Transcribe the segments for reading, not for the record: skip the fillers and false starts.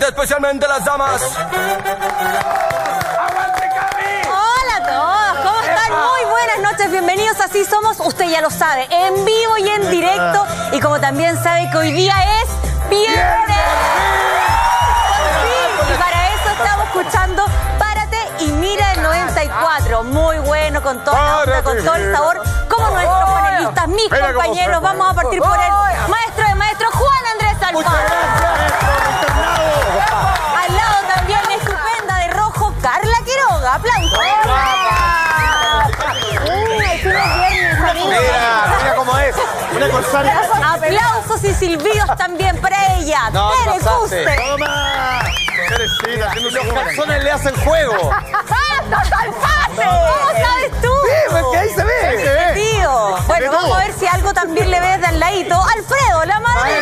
gente, especialmente las damas. Hola a todos, ¿cómo están? Muy buenas noches, bienvenidos a Así Somos, usted ya lo sabe, en vivo y en directo, y como también sabe que hoy día es viernes. Y para eso estamos escuchando Párate y Mira el 94, muy bueno, con toda la onda, con todo el sabor, como nuestros panelistas, mis compañeros. Vamos a partir por el maestro de maestros, Juan Andrés Alfaro. Al lado también la estupenda de rojo, Carla Quiroga. ¡Aplausos! Mira cómo es. Una corsaria. Aplausos y silbidos también para ella. Tere Custer. ¡Toma! Teresita, los calzones le hacen juego. ¡Total fácil! ¿Cómo sabes tú? Sí, porque ahí se ve. Ahí se ve. Tío. Bueno, vamos a ver si algo también le ves de al ladito. Alfredo, la madre.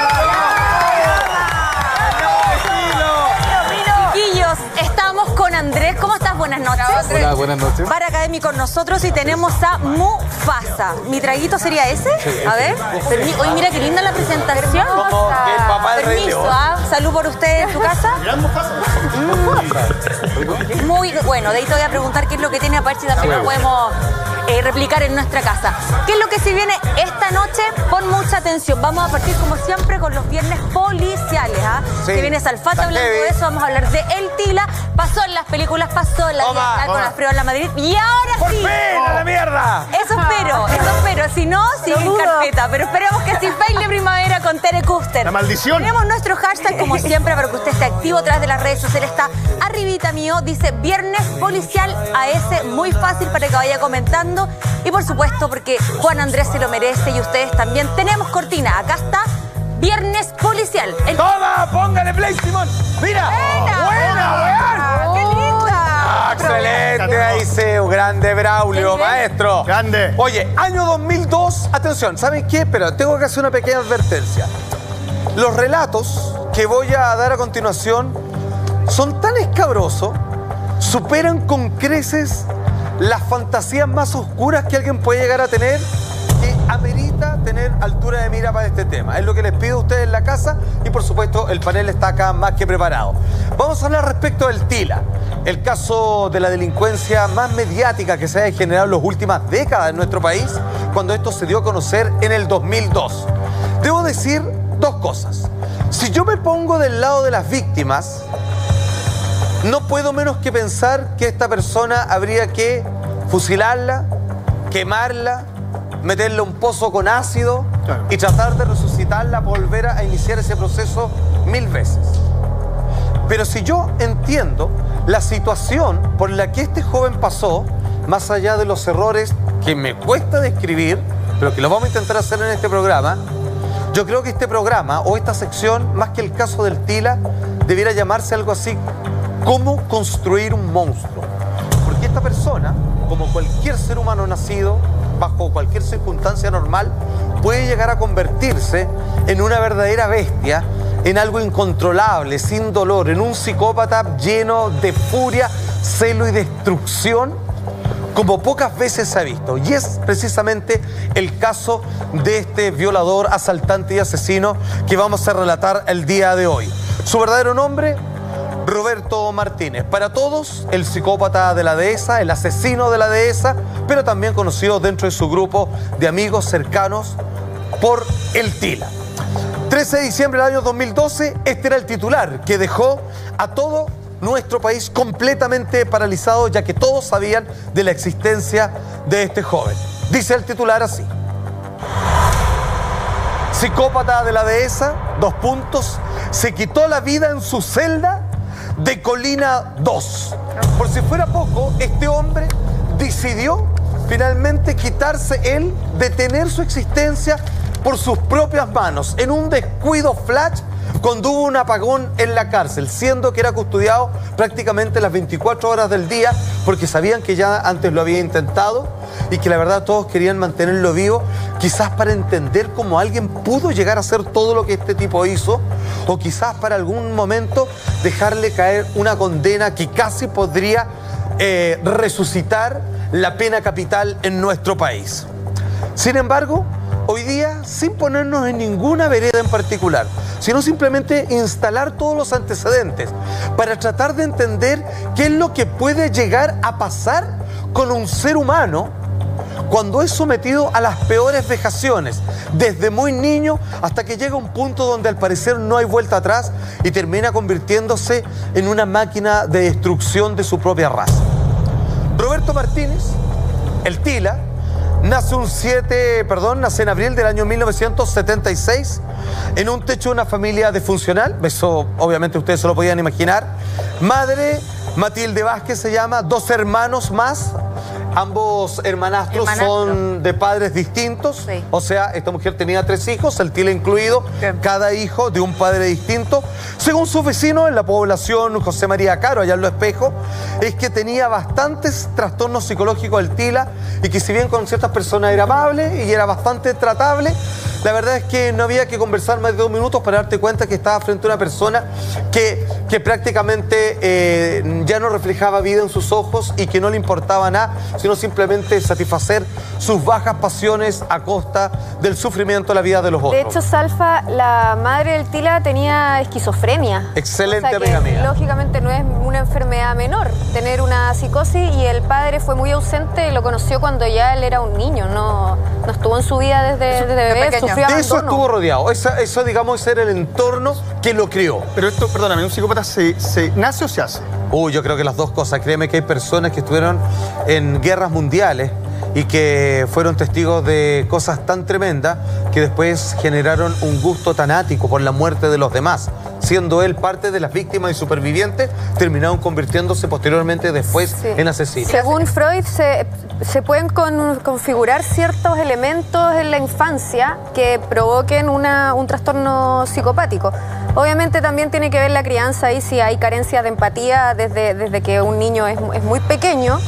Chiquillos, estamos con Andrés. ¿Cómo estás? Buenas noches. Hola, buenas noches. Bar Academy con nosotros y tenemos a Mufasa. ¿Mi traguito sería ese? A ver. Oye, mira qué linda la presentación. Como que el papá del Rey Permiso, León. ¿ah? Salud por usted en su casa. Muy bueno. De ahí te voy a preguntar qué es lo que tiene, a ver si también lo podemos replicar en nuestra casa. ¿Qué es lo que se viene esta noche? Pon mucha atención. Vamos a partir, como siempre, con los viernes policiales. ¿Ah? Sí. Se viene Salfate hablando de eso. Vamos a hablar de El Tila. Pasó en las películas, pasó en la vida con Alfredo La Madrid. Y ahora ¡Por sí. fin, a la mierda! Eso espero. Si no, sigue en carpeta. Pero esperemos que sí. Fail de primavera con Tere Custer. La maldición. Tenemos nuestro hashtag, como siempre, para que usted esté activo a través de las redes sociales. Está arribita mío. Dice Viernes Policial AS. Muy fácil para que vaya comentando. Y por supuesto, porque Juan Andrés se lo merece y ustedes también. Tenemos cortina. Acá está Viernes Policial. ¡Toma! ¡Póngale play, Simón! ¡Mira! ¡Buena, weón! ¡Qué linda! ¡Excelente! Ahí se grande Braulio, maestro. Grande. Oye, año 2002. Atención, ¿saben qué? Pero tengo que hacer una pequeña advertencia. Los relatos que voy a dar a continuación son tan escabrosos, superan con creces las fantasías más oscuras que alguien puede llegar a tener, que amerita tener altura de mira para este tema. Es lo que les pido a ustedes en la casa y por supuesto el panel está acá más que preparado. Vamos a hablar respecto del Tila, el caso de la delincuencia más mediática que se ha generado en las últimas décadas en nuestro país, cuando esto se dio a conocer en el 2002. Debo decir dos cosas. Si yo me pongo del lado de las víctimas, no puedo menos que pensar que esta persona habría que fusilarla, quemarla, meterle un pozo con ácido y tratar de resucitarla, volver a iniciar ese proceso 1000 veces. Pero si yo entiendo la situación por la que este joven pasó, más allá de los errores que me cuesta describir, pero que lo vamos a intentar hacer en este programa, yo creo que este programa o esta sección, más que el caso del Tila, debiera llamarse algo así: ¿cómo construir un monstruo? Porque esta persona, como cualquier ser humano nacido bajo cualquier circunstancia normal, puede llegar a convertirse en una verdadera bestia, en algo incontrolable, sin dolor, en un psicópata lleno de furia, celo y destrucción, como pocas veces se ha visto. Y es precisamente el caso de este violador, asaltante y asesino que vamos a relatar el día de hoy. Su verdadero nombre: Roberto Martínez. Para todos, el psicópata de la dehesa, el asesino de la dehesa, pero también conocido dentro de su grupo de amigos cercanos por el Tila. 13 de diciembre del año 2012, este era el titular que dejó a todo nuestro país completamente paralizado, ya que todos sabían de la existencia de este joven. Dice el titular así: psicópata de la dehesa, se quitó la vida en su celda de Colina 2. Por si fuera poco, este hombre decidió finalmente quitarse él, detener su existencia por sus propias manos, en un descuido flash, cuando hubo un apagón en la cárcel, siendo que era custodiado prácticamente las 24 horas del día, porque sabían que ya antes lo había intentado y que la verdad todos querían mantenerlo vivo, quizás para entender cómo alguien pudo llegar a hacer todo lo que este tipo hizo, o quizás para algún momento dejarle caer una condena que casi podría resucitar la pena capital en nuestro país. Sin embargo, hoy día, sin ponernos en ninguna vereda en particular, sino simplemente instalar todos los antecedentes para tratar de entender qué es lo que puede llegar a pasar con un ser humano cuando es sometido a las peores vejaciones, desde muy niño hasta que llega a un punto donde al parecer no hay vuelta atrás y termina convirtiéndose en una máquina de destrucción de su propia raza. Roberto Martínez, el Tila, nace en abril del año 1976 en un techo de una familia disfuncional. Eso obviamente ustedes se lo podían imaginar. Madre, Matilde Vázquez se llama, 2 hermanos más. Ambos hermanastros son de padres distintos. Sí. O sea, esta mujer tenía 3 hijos, el Tila incluido. Bien. Cada hijo de un padre distinto. Según sus vecinos en la población José María Caro, allá en Lo Espejo, es que tenía bastantes trastornos psicológicos el Tila y que si bien con ciertas personas era amable y era bastante tratable, la verdad es que no había que conversar más de 2 minutos para darte cuenta que estaba frente a una persona que prácticamente ya no reflejaba vida en sus ojos y que no le importaba nada, sino simplemente satisfacer sus bajas pasiones a costa del sufrimiento de la vida de los otros. De hecho, Salfa, la madre del Tila tenía esquizofrenia. Excelente, o sea, amiga mía. Lógicamente no es una enfermedad menor tener una psicosis, y el padre fue muy ausente y lo conoció cuando ya él era un niño, no estuvo en su vida desde bebé, pequeño. sufrió De eso abandono. estuvo rodeado. Eso, digamos, era el entorno que lo crió. Pero esto, perdóname, ¿un psicópata se nace o se hace? Yo creo que las dos cosas. Créeme que hay personas que estuvieron en guerras mundiales y que fueron testigos de cosas tan tremendas que después generaron un gusto tan ático por la muerte de los demás. Siendo él parte de las víctimas y supervivientes, terminaron convirtiéndose posteriormente después en asesinos. Según Freud, se pueden configurar ciertos elementos en la infancia que provoquen un trastorno psicopático. Obviamente también tiene que ver la crianza y si hay carencia de empatía desde que un niño es muy pequeño.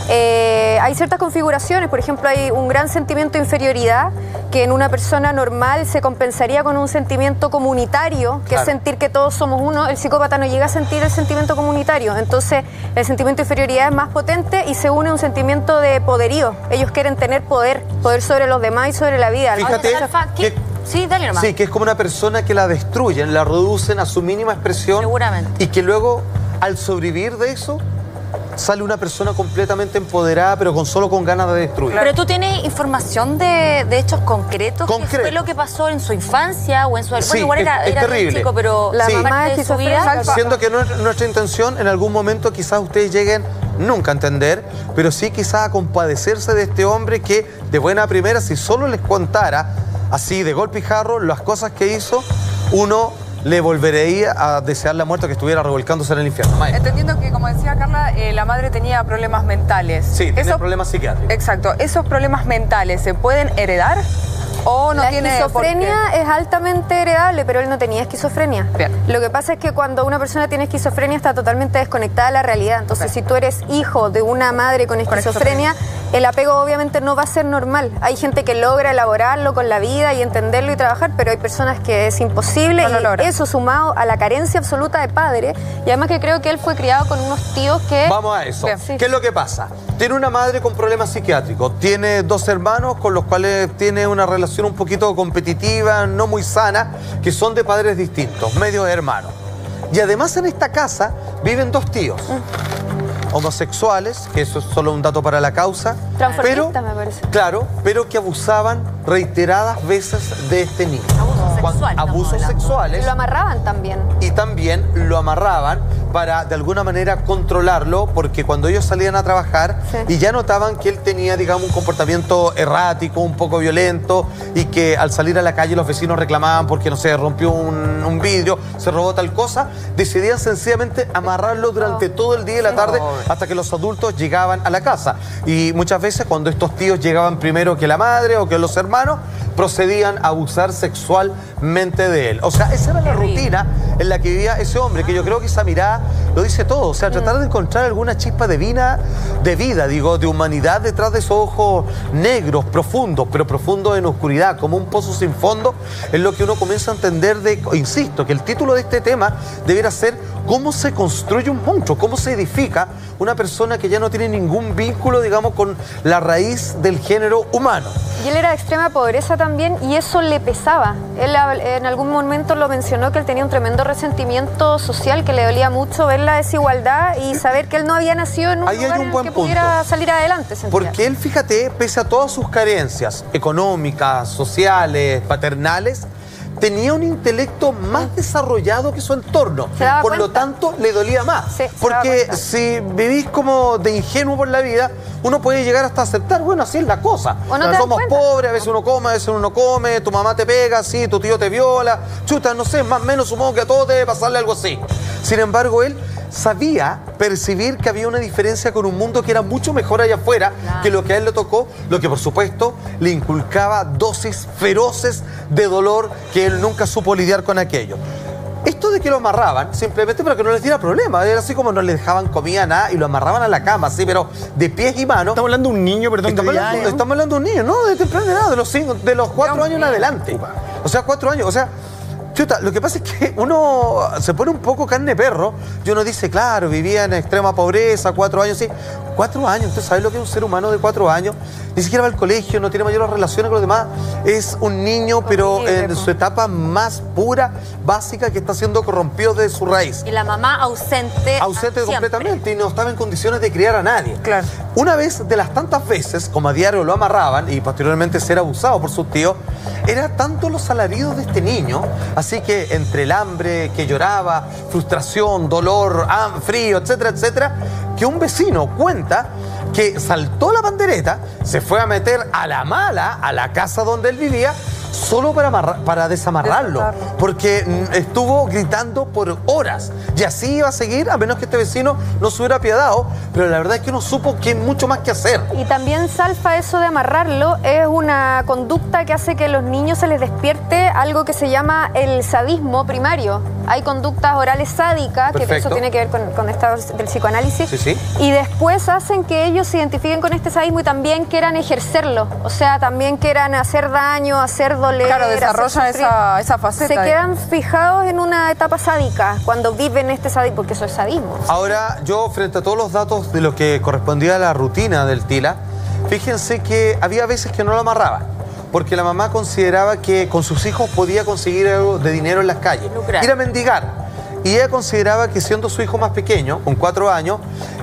Hay ciertas configuraciones, por ejemplo, hay un gran sentimiento de inferioridad que en una persona normal se compensaría con un sentimiento comunitario, que es sentir que todos somos uno. El psicópata no llega a sentir el sentimiento comunitario, entonces el sentimiento de inferioridad es más potente y se une a un sentimiento de poderío. Ellos quieren tener poder sobre los demás y sobre la vida. Fíjate que... Sí, dale nomás. Sí, que es como una persona que la destruyen, la reducen a su mínima expresión. Seguramente. Y que luego, al sobrevivir de eso, sale una persona completamente empoderada, pero con ganas de destruir. Pero tú tienes información de hechos concretos. ¿Qué fue lo que pasó en su infancia o en su... Sí, igual era terrible. chico, pero la Sí. mamá parte de su vida... Siendo que no es nuestra intención, en algún momento quizás ustedes lleguen nunca a entender, pero sí quizás a compadecerse de este hombre que, de buena primera, si solo les contara así de golpe y jarro las cosas que hizo, uno le volvería a desear la muerte, que estuviera revolcándose en el infierno. Maya. Entendiendo que, como decía Carla, la madre tenía problemas mentales. Sí, tenía problemas psiquiátricos. Exacto. ¿Esos problemas mentales se pueden heredar o no la tiene esquizofrenia es altamente heredable, pero él no tenía esquizofrenia. Bien. Lo que pasa es que cuando una persona tiene esquizofrenia está totalmente desconectada de la realidad. Entonces, si tú eres hijo de una madre con esquizofrenia, el apego obviamente no va a ser normal. Hay gente que logra elaborarlo con la vida y entenderlo y trabajar, pero hay personas que es imposible, No lo y logran. eso sumado a la carencia absoluta de padre, y además que creo que él fue criado con unos tíos que... Vamos a eso. Bien. Sí. ¿Qué es lo que pasa? Tiene una madre con problemas psiquiátricos, tiene 2 hermanos con los cuales tiene una relación un poquito competitiva, no muy sana, que son de padres distintos, medios hermanos. Y además en esta casa viven 2 tíos. Homosexuales, que eso es solo un dato para la causa, Transformistas, me parece. Claro, pero que abusaban reiteradas veces de este niño. Abusos sexuales. Lo amarraban también. Y también lo amarraban para de alguna manera controlarlo, porque cuando ellos salían a trabajar y ya notaban que él tenía, digamos, un comportamiento errático, un poco violento, y que al salir a la calle los vecinos reclamaban porque, no sé, rompió un vidrio, se robó tal cosa, decidían sencillamente amarrarlo durante todo el día y la tarde hasta que los adultos llegaban a la casa. Y muchas veces cuando estos tíos llegaban primero que la madre o que los hermanos, procedían a abusar sexualmente de él. O sea, esa era la rutina en la que vivía ese hombre, que yo creo que esa mirada lo dice todo. O sea, tratar de encontrar alguna chispa de vida, de humanidad detrás de esos ojos negros, profundos, pero profundos en oscuridad, como un pozo sin fondo, es lo que uno comienza a entender insisto, que el título de este tema debiera ser cómo se construye un monstruo, cómo se edifica una persona que ya no tiene ningún vínculo, digamos, con la raíz del género humano. Y él era de extrema pobreza también y eso le pesaba. Él en algún momento lo mencionó, que él tenía un tremendo resentimiento social, que le dolía mucho ver la desigualdad y saber que él no había nacido en un lugar en el que pudiera salir adelante. Porque él, fíjate, pese a todas sus carencias económicas, sociales, paternales, tenía un intelecto más desarrollado que su entorno. Por lo tanto, le dolía más. Sí, porque si vivís como de ingenuo por la vida, uno puede llegar hasta aceptar, bueno, así es la cosa. Somos pobres, a veces uno come, a veces uno no come, tu mamá te pega, sí, tu tío te viola, chuta, no sé, más o menos supongo que a todos debe pasarle algo así. Sin embargo, él sabía percibir que había una diferencia con un mundo que era mucho mejor allá afuera que lo que a él le tocó, lo que por supuesto le inculcaba dosis feroces de dolor que él nunca supo lidiar con aquello. Esto de que lo amarraban, simplemente para que no les diera problema, era así como no le dejaban comida, nada, y lo amarraban a la cama, así, pero de pies y manos. Estamos hablando de un niño, perdón. Estamos hablando de un niño, no, de temprana edad, de los 4 años en adelante. O sea, 4 años, o sea... Chuta, lo que pasa es que uno se pone un poco carne de perro y uno dice, claro, vivía en extrema pobreza, 4 años, sí. 4 años, ¿usted sabe lo que es un ser humano de 4 años? Ni siquiera va al colegio, no tiene mayores relaciones con los demás. Es un niño, pero en su etapa más pura, básica, que está siendo corrompido de su raíz. Y la mamá ausente. Ausente completamente y no estaba en condiciones de criar a nadie. Claro. Una vez de las tantas veces, como a diario lo amarraban y posteriormente ser abusado por sus tíos, era tanto los alaridos de este niño, así que entre el hambre que lloraba, frustración, dolor, frío, etcétera, etcétera, que un vecino cuenta que saltó la pandereta, se fue a meter a la mala a la casa donde él vivía, solo para desamarrarlo, porque estuvo gritando por horas y así iba a seguir a menos que este vecino no se hubiera apiadado, pero la verdad es que no supo que mucho más que hacer. Y también, Salfa, eso de amarrarlo es una conducta que hace que a los niños se les despierte algo que se llama el sadismo primario. Hay conductas orales sádicas, que eso tiene que ver con esta del psicoanálisis, y después hacen que ellos se identifiquen con este sadismo y también quieran ejercerlo, o sea, también quieran hacer daño, hacer doler. Claro, desarrollan esa faceta. Se quedan fijados en una etapa sádica cuando viven este sadismo, porque eso es sadismo. Ahora, yo frente a todos los datos de lo que correspondía a la rutina del Tila, fíjense que había veces que no lo amarraba, porque la mamá consideraba que con sus hijos podía conseguir algo de dinero en las calles, ir a mendigar. Y ella consideraba que siendo su hijo más pequeño, con 4 años,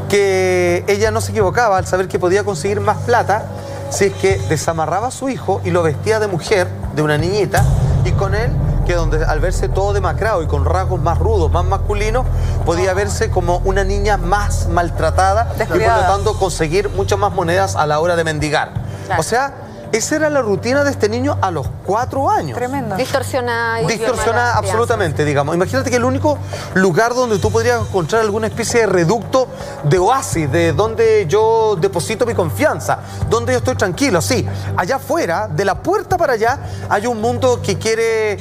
que ella no se equivocaba al saber que podía conseguir más plata si es que desamarraba a su hijo y lo vestía de mujer, de una niñita, y con él, que donde al verse todo demacrado y con rasgos más rudos, más masculinos, podía verse como una niña más maltratada y por lo tanto conseguir muchas más monedas a la hora de mendigar. Claro. O sea, esa era la rutina de este niño a los 4 años. Tremendo. Distorsionada absolutamente, digamos. Imagínate que el único lugar donde tú podrías encontrar alguna especie de reducto, de oasis, de donde yo deposito mi confianza, donde yo estoy tranquilo, sí. Allá afuera, de la puerta para allá, hay un mundo que quiere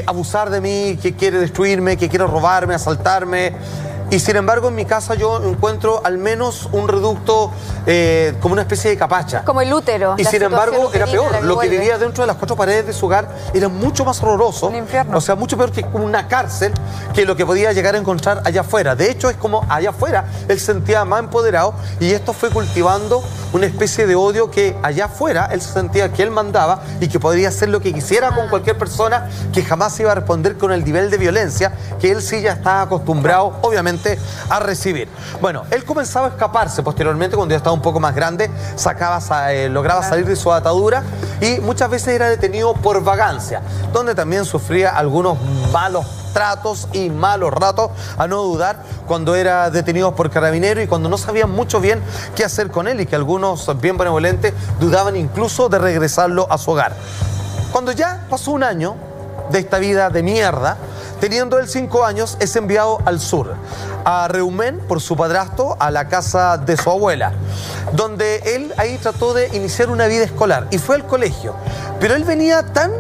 abusar de mí, que quiere destruirme, que quiere robarme, asaltarme. Y sin embargo, en mi casa yo encuentro al menos un reducto como una especie de capacha. Como el útero. Y sin embargo, era peor. Lo que vivía dentro de las 4 paredes de su hogar era mucho más horroroso. Un infierno. O sea, mucho peor que una cárcel, que lo que podía llegar a encontrar allá afuera. De hecho, es como allá afuera él se sentía más empoderado y esto fue cultivando una especie de odio que allá afuera él se sentía que él mandaba y que podría hacer lo que quisiera con cualquier persona, que jamás iba a responder con el nivel de violencia que él sí ya estaba acostumbrado, obviamente, a recibir. Bueno, él comenzaba a escaparse posteriormente cuando ya estaba un poco más grande, lograba salir de su atadura y muchas veces era detenido por vagancia, donde también sufría algunos malos tratos y malos ratos, a no dudar, cuando era detenido por carabineros y cuando no sabían mucho bien qué hacer con él y que algunos bien benevolentes dudaban incluso de regresarlo a su hogar. Cuando ya pasó un año de esta vida de mierda, teniendo él 5 años, es enviado al sur, a Reumén por su padrastro, a la casa de su abuela, donde él ahí trató de iniciar una vida escolar y fue al colegio. Pero él venía tan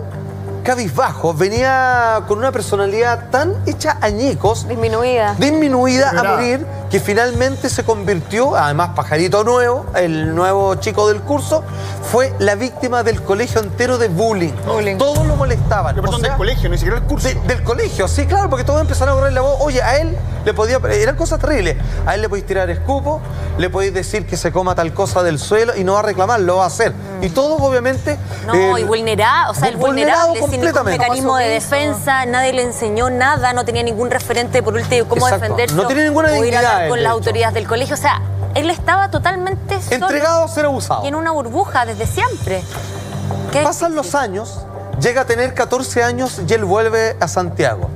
cabizbajo, venía con una personalidad tan hecha añicos, disminuida a morir, que finalmente se convirtió, además pajarito nuevo, el nuevo chico del curso, fue la víctima del colegio entero de bullying. Todos lo molestaban. Pero perdón, del colegio, ni siquiera del curso. Del colegio, sí, claro, porque todos empezaron a correr la voz. Oye, a él le podía... Eran cosas terribles. A él le podéis tirar escupo, le podéis decir que se coma tal cosa del suelo y no va a reclamar, lo va a hacer. Y todos, obviamente... No, y vulnerado, o sea, el vulnerable, sin ningún mecanismo de defensa, nadie le enseñó nada, no tenía ningún referente, por último, cómo defenderse. No tenía ninguna o ir a dignidad, hablar con las autoridades del colegio, o sea, él estaba totalmente solo. Entregado a ser abusado. Y en una burbuja desde siempre. Pasan los años, llega a tener 14 años y él vuelve a Santiago.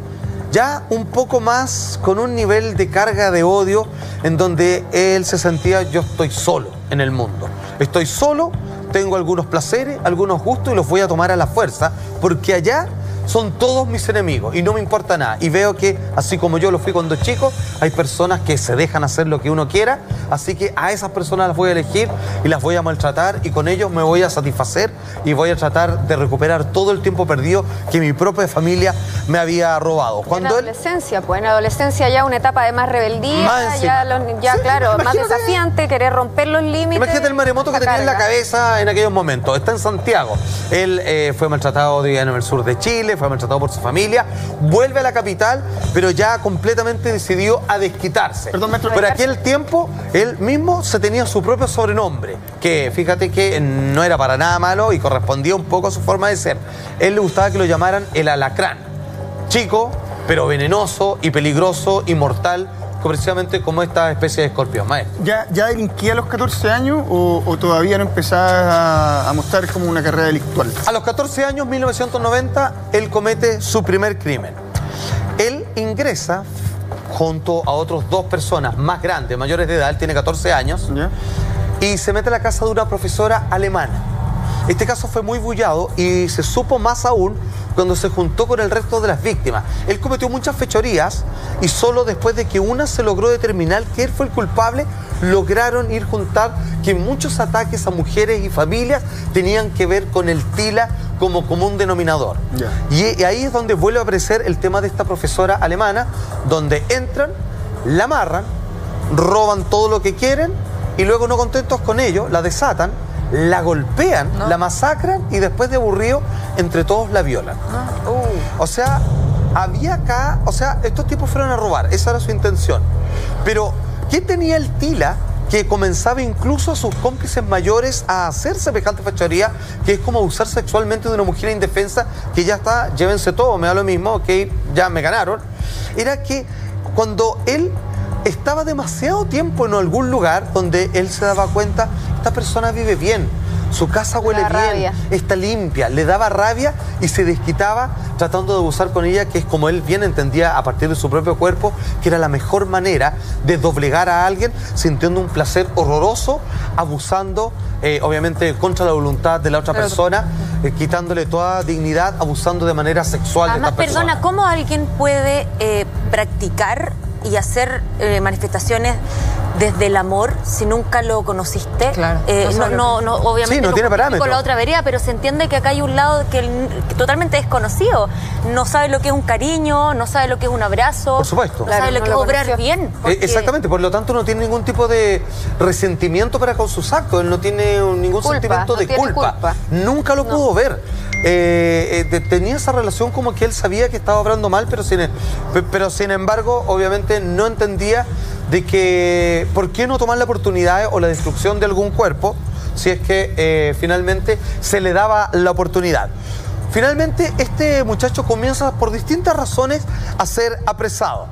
Ya un poco más con un nivel de carga de odio en donde él se sentía, yo estoy solo en el mundo. Estoy solo, tengo algunos placeres, algunos gustos y los voy a tomar a la fuerza porque allá son todos mis enemigos y no me importa nada. Y veo que, así como yo lo fui cuando chico, hay personas que se dejan hacer lo que uno quiera, así que a esas personas las voy a elegir y las voy a maltratar y con ellos me voy a satisfacer y voy a tratar de recuperar todo el tiempo perdido que mi propia familia me había robado. Cuando en adolescencia, pues en la adolescencia ya una etapa de más rebeldía, más sí, claro, más desafiante, querer romper los límites. Imagínate el maremoto que tenía en la cabeza en aquellos momentos. Está en Santiago. Él fue maltratado en el sur de Chile, fue maltratado por su familia, vuelve a la capital, pero ya completamente decidió a desquitarse. Perdón, maestro. Por aquel tiempo, él mismo se tenía su propio sobrenombre, que fíjate que no era para nada malo y correspondía un poco a su forma de ser. Él le gustaba que lo llamaran el alacrán. Chico, pero venenoso y peligroso y mortal, precisamente como esta especie de escorpión, maestro. ¿Ya delinquía a los 14 años o todavía no empezaba a mostrar como una carrera delictual? A los 14 años, 1990, él comete su primer crimen. Él ingresa junto a otros dos personas más grandes, mayores de edad, él tiene 14 años, ¿Ya? y se mete a la casa de una profesora alemana. Este caso fue muy bullado y se supo más aún cuando se juntó con el resto de las víctimas. Él cometió muchas fechorías y solo después de que una se logró determinar que él fue el culpable, lograron ir juntar que muchos ataques a mujeres y familias tenían que ver con el TILA como común denominador. Yeah. Y ahí es donde vuelve a aparecer el tema de esta profesora alemana, donde entran, la amarran, roban todo lo que quieren y luego, no contentos con ello, la desatan, la golpean, la masacran y después de aburrido, entre todos la violan. O sea, había acá, o sea, estos tipos fueron a robar, esa era su intención. Pero, ¿qué tenía el TILA que comenzaba incluso a sus cómplices mayores a hacer semejante fechoría, que es como abusar sexualmente de una mujer indefensa que ya está, llévense todo, me da lo mismo, ok, ya me ganaron? Era que cuando él estaba demasiado tiempo en algún lugar donde él se daba cuenta, esta persona vive bien, su casa huele bien, está limpia, le daba rabia y se desquitaba tratando de abusar con ella, que es como él bien entendía a partir de su propio cuerpo, que era la mejor manera de doblegar a alguien, sintiendo un placer horroroso, abusando, obviamente contra la voluntad de la otra persona, quitándole toda dignidad, abusando de manera sexual de esta persona. Perdona, ¿cómo alguien puede practicar y hacer manifestaciones desde el amor si nunca lo conociste? Claro. No, obviamente sí, no tiene parámetros. Con la otra vereda, pero se entiende que acá hay un lado que totalmente desconocido. No sabe lo que es un cariño, no sabe lo que es un abrazo. Por supuesto. No sabe lo que es obrar bien. Exactamente, por lo tanto no tiene ningún tipo de resentimiento para con sus actos, él no tiene ningún sentimiento de culpa. Nunca lo pudo ver. Tenía esa relación como que él sabía que estaba obrando mal, pero sin embargo, obviamente no entendía de que por qué no tomar la oportunidad o la destrucción de algún cuerpo si es que finalmente se le daba la oportunidad. Finalmente este muchacho comienza por distintas razones a ser apresado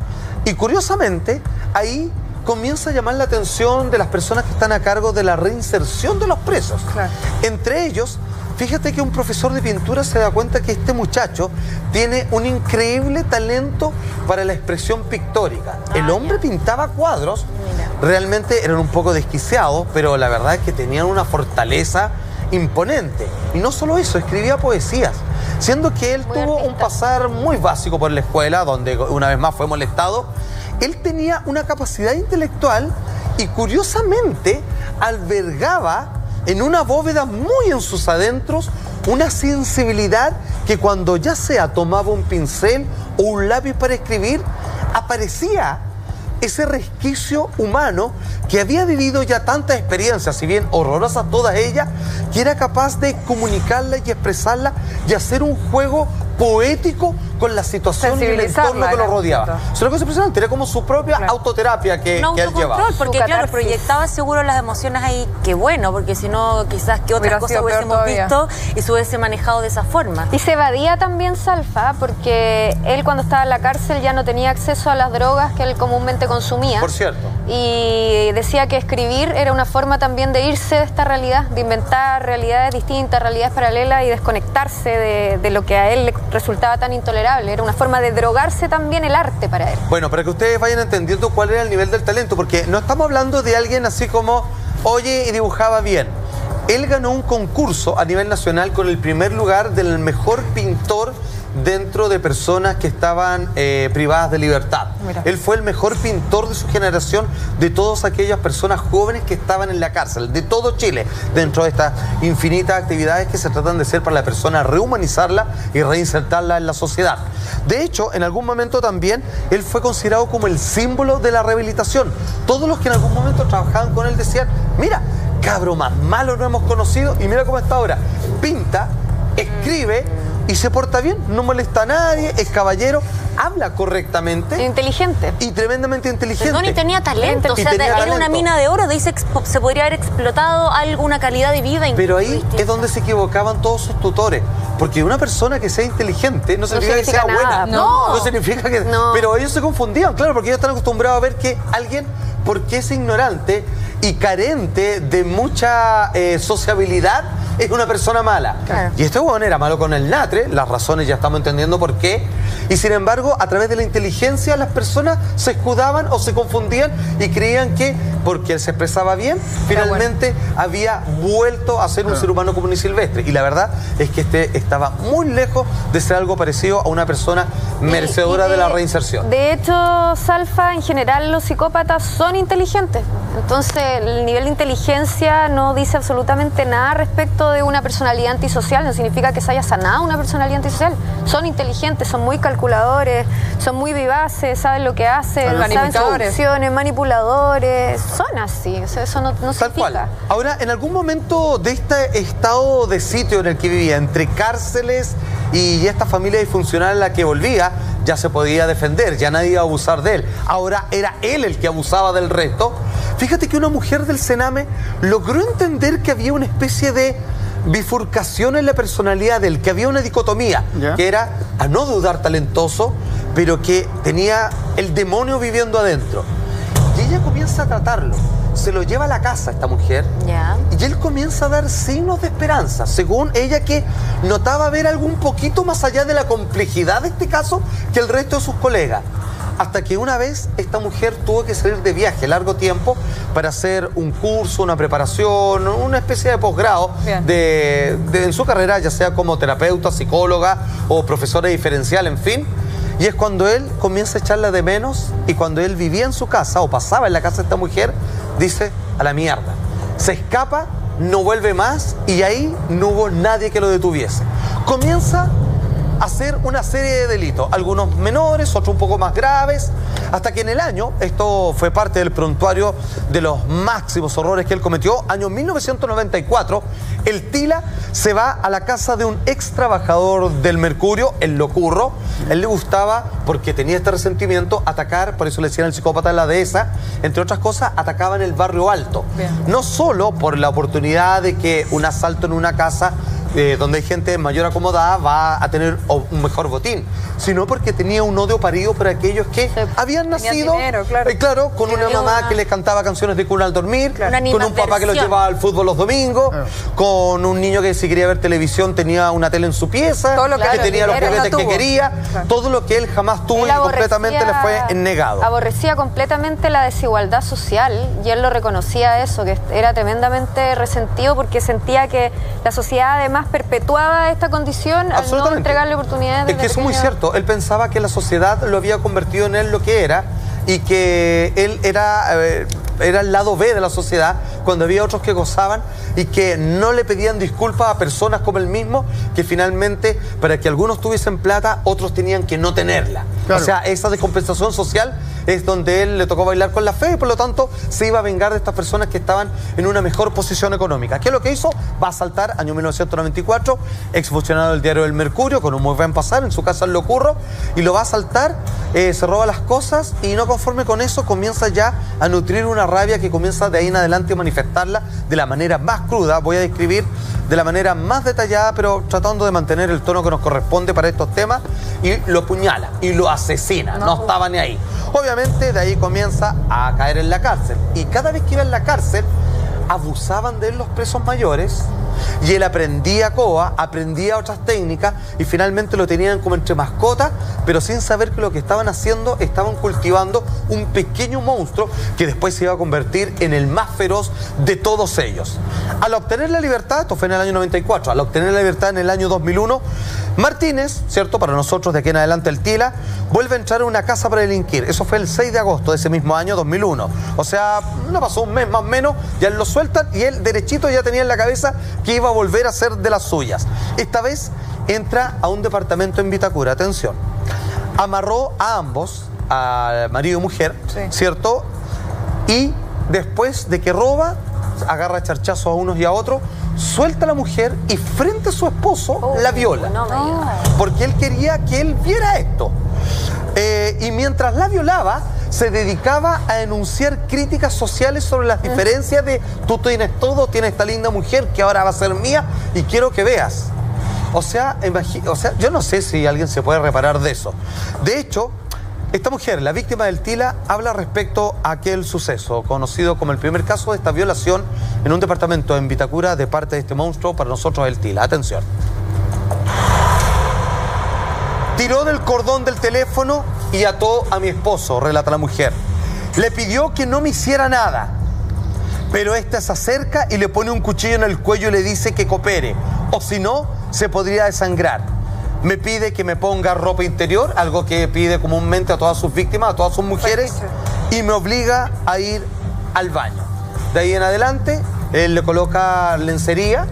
y curiosamente ahí comienza a llamar la atención de las personas que están a cargo de la reinserción de los presos. Claro. Entre ellos, fíjate que un profesor de pintura se da cuenta que este muchacho tiene un increíble talento para la expresión pictórica. El hombre pintaba cuadros, realmente eran un poco desquiciados, pero la verdad es que tenían una fortaleza imponente. Y no solo eso, escribía poesías, siendo que él tuvo un pasar muy básico por la escuela, donde una vez más fue molestado. Él tenía una capacidad intelectual y curiosamente albergaba en una bóveda muy en sus adentros una sensibilidad que cuando ya sea tomaba un pincel o un lápiz para escribir, aparecía ese resquicio humano que había vivido ya tantas experiencias, si bien horrorosas todas ellas, que era capaz de comunicarla y expresarla y hacer un juego poético con la situación y el entorno que lo rodeaba. Es una cosa impresionante, era como su propia autoterapia que él llevaba. Porque claro, proyectaba seguro las emociones ahí, que bueno, porque si no quizás que otras cosas hubiésemos visto y se hubiese manejado de esa forma. Y se evadía también Salfa, porque él cuando estaba en la cárcel ya no tenía acceso a las drogas que él comúnmente consumía. Por cierto. Y decía que escribir era una forma también de irse de esta realidad, de inventar realidades distintas, realidades paralelas y desconectarse de lo que a él le resultaba tan intolerable. Era una forma de drogarse también el arte para él. Bueno, para que ustedes vayan entendiendo cuál era el nivel del talento, porque no estamos hablando de alguien así como, oye, y dibujaba bien. Él ganó un concurso a nivel nacional con el primer lugar del mejor pintor dentro de personas que estaban privadas de libertad. Mira. Él fue el mejor pintor de su generación, de todas aquellas personas jóvenes que estaban en la cárcel, de todo Chile, dentro de estas infinitas actividades que se tratan de hacer para la persona rehumanizarla y reinsertarla en la sociedad. De hecho, en algún momento también, él fue considerado como el símbolo de la rehabilitación. Todos los que en algún momento trabajaban con él decían, mira, cabro más malo no hemos conocido y mira cómo está ahora. Pinta, escribe y se porta bien, no molesta a nadie, es caballero, habla correctamente. Inteligente. Y tremendamente inteligente. Perdón, y tenía talento, o sea, era una mina de oro, de ahí se podría haber explotado alguna calidad de vida. Pero ahí es donde se equivocaban todos sus tutores, porque una persona que sea inteligente no significa que sea buena. No significa que... No. Pero ellos se confundían, claro, porque ellos están acostumbrados a ver que alguien, porque es ignorante y carente de mucha sociabilidad, es una persona mala. Claro. Y este huevón era malo con el natre, las razones ya estamos entendiendo por qué. Y sin embargo, a través de la inteligencia, las personas se escudaban o se confundían y creían que, porque él se expresaba bien, finalmente había vuelto a ser un ser humano común y silvestre. Y la verdad es que este estaba muy lejos de ser algo parecido a una persona merecedora de la reinserción. De hecho, Salfa, en general, los psicópatas son inteligentes. Entonces, el nivel de inteligencia no dice absolutamente nada respecto de una personalidad antisocial. No significa que se haya sanado una personalidad antisocial. Son inteligentes, son muy calculadores, son muy vivaces, saben lo que hacen, saben soluciones, manipuladores. Son así, o sea, eso no Tal significa. cual. Ahora, en algún momento de este estado de sitio en el que vivía, entre cárceles y esta familia disfuncional en la que volvía, ya se podía defender, ya nadie iba a abusar de él. Ahora era él el que abusaba del resto. Fíjate que una mujer del Sename logró entender que había una especie de bifurcación en la personalidad de él, que había una dicotomía, que era, a no dudar, talentoso, pero que tenía el demonio viviendo adentro. Y ella comienza a tratarlo. Se lo lleva a la casa esta mujer y él comienza a dar signos de esperanza, según ella, que notaba ver algo un poquito más allá de la complejidad de este caso que el resto de sus colegas. Hasta que una vez esta mujer tuvo que salir de viaje largo tiempo para hacer un curso, una preparación, una especie de posgrado en su carrera, ya sea como terapeuta, psicóloga o profesora diferencial, en fin. Y es cuando él comienza a echarla de menos, y cuando él vivía en su casa o pasaba en la casa de esta mujer, dice, a la mierda. Se escapa, no vuelve más, y ahí no hubo nadie que lo detuviese. Comienza a hacer una serie de delitos, algunos menores, otros un poco más graves, hasta que en el año, esto fue parte del prontuario de los máximos horrores que él cometió, año 1994, el Tila se va a la casa de un ex trabajador del Mercurio, el Locurro. Él le gustaba, porque tenía este resentimiento, atacar, por eso le decían el psicópata de la dehesa, entre otras cosas, atacaba en el barrio alto. No solo por la oportunidad de que un asalto en una casa donde hay gente mayor acomodada va a tener un mejor botín, sino porque tenía un odio parido por aquellos que habían nacido, claro, con una mamá que les cantaba canciones de cuna al dormir, con un papá que los llevaba al fútbol los domingos, con un niño que si quería ver televisión tenía una tele en su pieza, que tenía los juguetes que quería, todo lo que él jamás tuvo y completamente le fue negado. Aborrecía completamente la desigualdad social, y él lo reconocía eso, que era tremendamente resentido porque sentía que la sociedad además perpetuaba esta condición al no entregarle oportunidades. Es que eso es muy cierto. Él pensaba que la sociedad lo había convertido en él lo que era, y que él era el lado B de la sociedad, cuando había otros que gozaban y que no le pedían disculpas a personas como él mismo, que finalmente para que algunos tuviesen plata, otros tenían que no tenerla. Claro. O sea, esa descompensación social es donde él le tocó bailar con la fe y por lo tanto se iba a vengar de estas personas que estaban en una mejor posición económica. ¿Qué es lo que hizo? Va a asaltar, año 1994, exfuncionario del diario El Mercurio, con un muy buen pasar, en su casa en Lo Curro, y lo va a asaltar, se roba las cosas y no conforme con eso comienza ya a nutrir una rabia que comienza de ahí en adelante a manifestarla de la manera más cruda. Voy a describir de la manera más detallada, pero tratando de mantener el tono que nos corresponde para estos temas, y lo puñala y lo asesina, no estaba ni ahí. Obviamente de ahí comienza a caer en la cárcel y cada vez que iba en la cárcel abusaban de él los presos mayores y él aprendía coa, aprendía otras técnicas y finalmente lo tenían como entre mascotas, pero sin saber que lo que estaban haciendo, estaban cultivando un pequeño monstruo que después se iba a convertir en el más feroz de todos ellos. Al obtener la libertad, esto fue en el año 94, al obtener la libertad en el año 2001, Martínez, ¿cierto? Para nosotros de aquí en adelante el Tila, vuelve a entrar a una casa para delinquir. Eso fue el 6 de agosto de ese mismo año 2001. O sea, no pasó un mes más o menos, ya lo sueltan y él derechito ya tenía en la cabeza que iba a volver a hacer de las suyas. Esta vez entra a un departamento en Vitacura, atención. Amarró a ambos, a marido y mujer, ¿cierto? Y después de que roba, agarra charchazo a unos y a otros, suelta a la mujer y frente a su esposo la viola. Porque él quería que él viera esto. Y mientras la violaba, se dedicaba a enunciar críticas sociales sobre las diferencias de tú tienes todo, tienes esta linda mujer que ahora va a ser mía y quiero que veas. O sea, yo no sé si alguien se puede reparar de eso. De hecho, esta mujer, la víctima del Tila, habla respecto a aquel suceso, conocido como el primer caso de esta violación en un departamento en Vitacura de parte de este monstruo, para nosotros el Tila. Atención. Tiró del cordón del teléfono y ató a mi esposo, relata la mujer. Le pidió que no me hiciera nada, pero esta se acerca y le pone un cuchillo en el cuello y le dice que coopere, o si no, se podría desangrar. Me pide que me ponga ropa interior, algo que pide comúnmente a todas sus víctimas, a todas sus mujeres, y me obliga a ir al baño. De ahí en adelante, él le coloca lencería,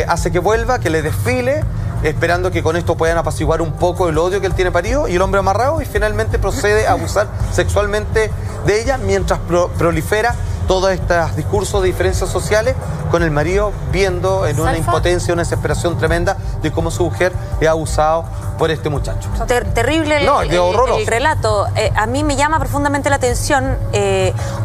hace que vuelva, que le desfile, esperando que con esto puedan apaciguar un poco el odio que él tiene parido, y el hombre amarrado, y finalmente procede a abusar sexualmente de ella mientras prolifera todos estos discursos de diferencias sociales, con el marido viendo en una impotencia, una desesperación tremenda de cómo su mujer es abusado por este muchacho. Terrible el relato. A mí me llama profundamente la atención,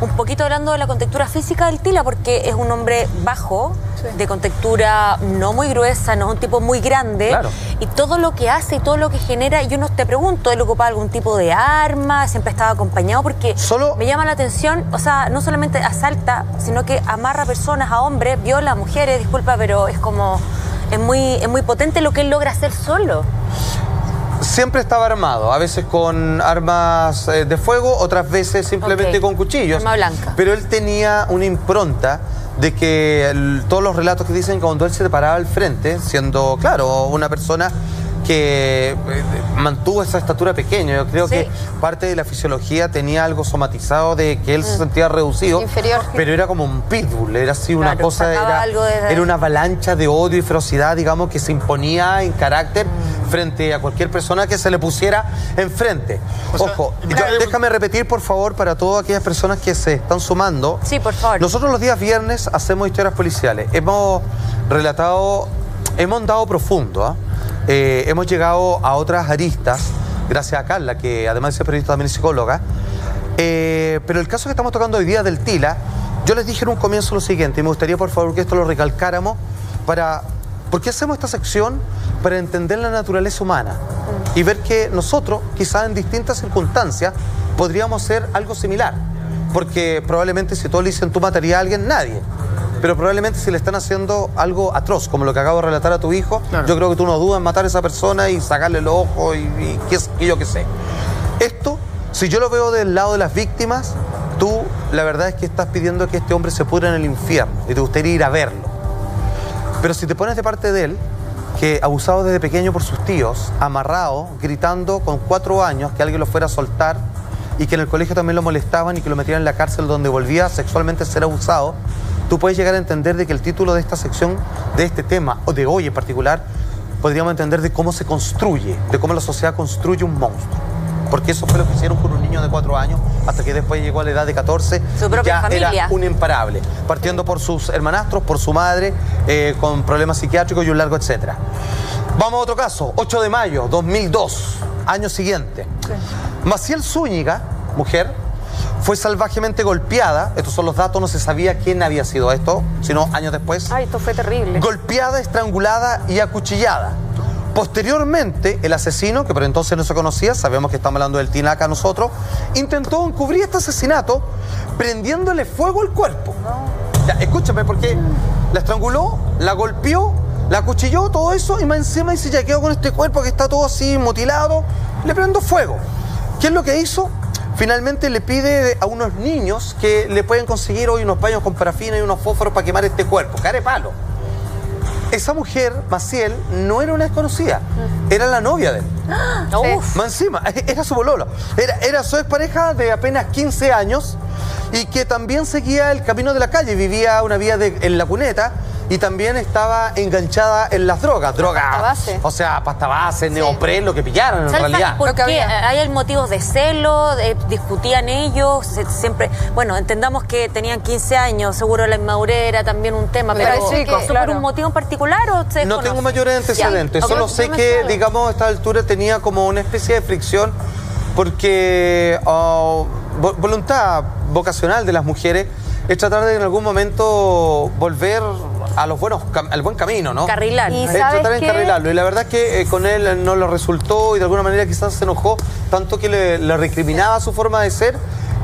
un poquito hablando de la contextura física del Tila, porque es un hombre bajo, de contextura no muy gruesa, no es un tipo muy grande, y todo lo que hace y todo lo que genera, yo no te pregunto, ¿él ocupaba algún tipo de arma? ¿Siempre estaba acompañado? Porque me llama la atención, o sea, no solamente asalta, sino que amarra personas, a hombres, viola a mujeres, disculpa, pero es como, es muy potente lo que él logra hacer solo. Siempre estaba armado, a veces con armas de fuego, otras veces simplemente con cuchillos. Arma blanca. Pero él tenía una impronta de que todos los relatos que dicen que cuando él se paraba al frente, siendo, claro, una persona que mantuvo esa estatura pequeña, yo creo que parte de la fisiología tenía algo somatizado de que él se sentía reducido, inferior, pero era como un pitbull, era así una cosa, era una avalancha de odio y ferocidad, digamos, que se imponía en carácter frente a cualquier persona que se le pusiera enfrente. Ojo, déjame repetir, por favor, para todas aquellas personas que se están sumando. Sí, por favor. Nosotros los días viernes hacemos historias policiales. Hemos relatado, hemos andado profundo, hemos llegado a otras aristas, gracias a Carla, que además de ser periodista también es psicóloga. Pero el caso que estamos tocando hoy día del Tila, yo les dije en un comienzo lo siguiente, y me gustaría por favor que esto lo recalcáramos ¿por qué hacemos esta sección? Para entender la naturaleza humana y ver que nosotros, quizás en distintas circunstancias, podríamos hacer algo similar. Porque probablemente si tú le dicen tú matarías a alguien, nadie. Pero probablemente si le están haciendo algo atroz, como lo que acabo de relatar a tu hijo, yo creo que tú no dudas en matar a esa persona y sacarle los ojos y yo qué sé. Esto, si yo lo veo del lado de las víctimas, tú la verdad es que estás pidiendo que este hombre se pudra en el infierno y te gustaría ir a verlo. Pero si te pones de parte de él, que abusado desde pequeño por sus tíos, amarrado, gritando con 4 años que alguien lo fuera a soltar, y que en el colegio también lo molestaban y que lo metían en la cárcel donde volvía sexualmente a ser abusado, tú puedes llegar a entender de que el título de esta sección, de este tema, o de hoy en particular, podríamos entender de cómo se construye, de cómo la sociedad construye un monstruo. Porque eso fue lo que hicieron con un niño de 4 años, hasta que después llegó a la edad de 14, su propia ya familia. era un imparable, partiendo por sus hermanastros, por su madre, con problemas psiquiátricos y un largo etcétera. Vamos a otro caso, 8 de mayo, 2002, año siguiente. Sí. Maciel Zúñiga, mujer, fue salvajemente golpeada, estos son los datos, no se sabía quién había sido esto, sino años después. Ay, esto fue terrible. Golpeada, estrangulada y acuchillada. Posteriormente, el asesino, que por entonces no se conocía, sabemos que estamos hablando del Tinaca nosotros, intentó encubrir este asesinato prendiéndole fuego al cuerpo. No. Ya, escúchame, porque la estranguló, la golpeó, la acuchilló, todo eso, y más encima dice, ya quedó con este cuerpo que está todo así mutilado, le prendo fuego. ¿Qué es lo que hizo? Finalmente le pide a unos niños que le pueden conseguir hoy unos paños con parafina y unos fósforos para quemar este cuerpo. ¡Carepalo! Esa mujer, Maciel, no era una desconocida, era la novia de él. Sí. Más encima, era su bololo. Era su expareja de apenas 15 años y que también seguía el camino de la calle, vivía una vida en la cuneta y también estaba enganchada en las drogas. Pasta base. O sea, pasta base, neopren, lo que pillaron en ¿Sabes realidad. por qué? ¿Hay motivos de celo? ¿Discutían ellos? Siempre, bueno, entendamos que tenían 15 años, seguro la inmadurez era también un tema, pero chicos, ¿eso por un motivo en particular o se No tengo mayores antecedentes, solo sé que, digamos, a esta altura tenía como una especie de fricción porque voluntad vocacional de las mujeres es tratar de en algún momento volver a los al buen camino, ¿no? Carrilar. Y tratar de encarrilarlo. Y la verdad es que con él no lo resultó y de alguna manera quizás se enojó tanto que le recriminaba su forma de ser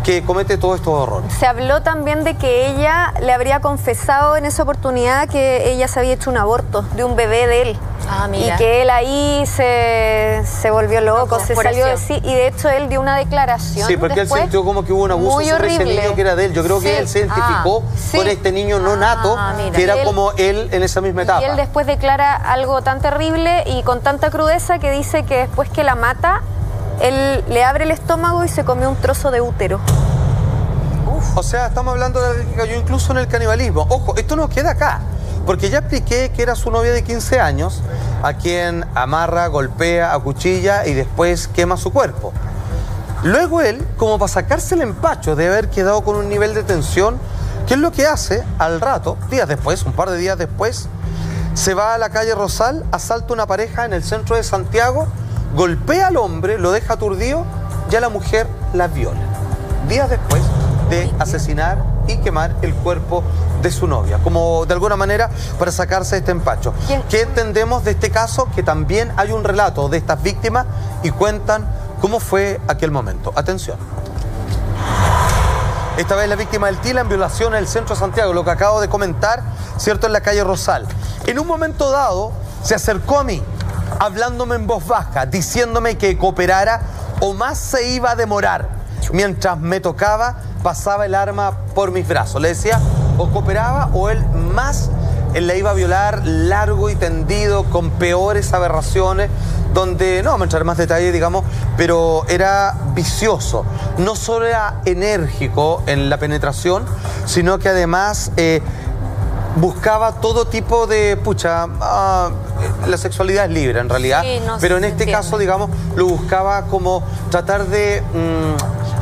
que comete todos estos horrores. Se habló también de que ella le habría confesado en esa oportunidad que ella se había hecho un aborto de un bebé de él. Ah, mira. Y que él ahí se volvió loco, se salió de sí. Y de hecho él dio una declaración. Sí, porque él sintió como que hubo un abuso sobre ese niño que era de él. Yo creo que él se identificó con este niño no nato, que era como él en esa misma etapa. Y él después declara algo tan terrible y con tanta crudeza que dice que después que la mata, él le abre el estómago y se comió un trozo de útero. O sea, estamos hablando de alguien que cayó incluso en el canibalismo. Ojo, esto no queda acá, porque ya expliqué que era su novia de 15 años, a quien amarra, golpea, acuchilla y después quema su cuerpo. Luego él, como para sacarse el empacho de haber quedado con un nivel de tensión, ¿qué es lo que hace? Al rato, días después, un par de días después, se va a la calle Rosal, asalta a una pareja en el centro de Santiago, golpea al hombre, lo deja aturdido y a la mujer la viola. Días después de asesinar y quemar el cuerpo de su novia, como de alguna manera para sacarse este empacho. ¿Qué entendemos de este caso? Que también hay un relato de estas víctimas y cuentan cómo fue aquel momento. Atención. Esta vez la víctima del TILA en violación en el centro de Santiago, lo que acabo de comentar, ¿cierto? En la calle Rosal. En un momento dado se acercó a mí, hablándome en voz baja, diciéndome que cooperara o más se iba a demorar. Mientras me tocaba, pasaba el arma por mis brazos. Le decía, o cooperaba o él más él la iba a violar largo y tendido, con peores aberraciones, donde, no vamos a entrar en más detalle, digamos, pero era vicioso. No solo era enérgico en la penetración, sino que además buscaba todo tipo de... la sexualidad es libre en realidad, sí, no, pero en este caso, digamos, lo buscaba como tratar de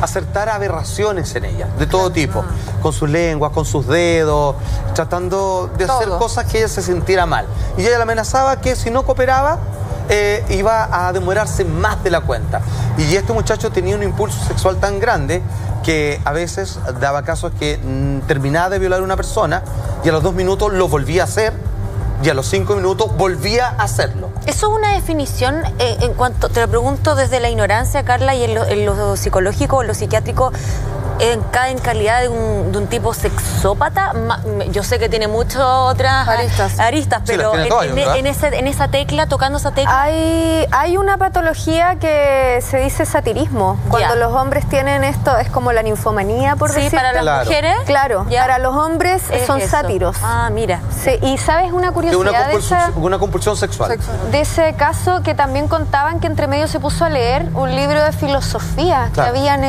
acertar aberraciones en ella, de todo tipo, con sus lenguas, con sus dedos, tratando de hacer cosas que ella se sintiera mal. Y ella le amenazaba que si no cooperaba, iba a demorarse más de la cuenta. Y este muchacho tenía un impulso sexual tan grande que a veces daba casos que terminaba de violar a una persona y a los 2 minutos lo volvía a hacer y a los 5 minutos volvía a hacerlo. ¿Eso es una definición en cuanto, te lo pregunto desde la ignorancia, Carla, y en lo psicológico o lo psiquiátrico, cae en calidad de un tipo sexópata. Yo sé que tiene muchas otras aristas, pero en esa tecla, tocando esa tecla. Hay una patología que se dice satirismo. Cuando los hombres tienen esto, es como la ninfomanía, por decirlo. Sí, para las mujeres. Claro, para los hombres son sátiros. Ah, mira. Sí, y ¿sabes una curiosidad una compulsión sexual? De ese caso, que también contaban que entre medio se puso a leer un libro de filosofía que había en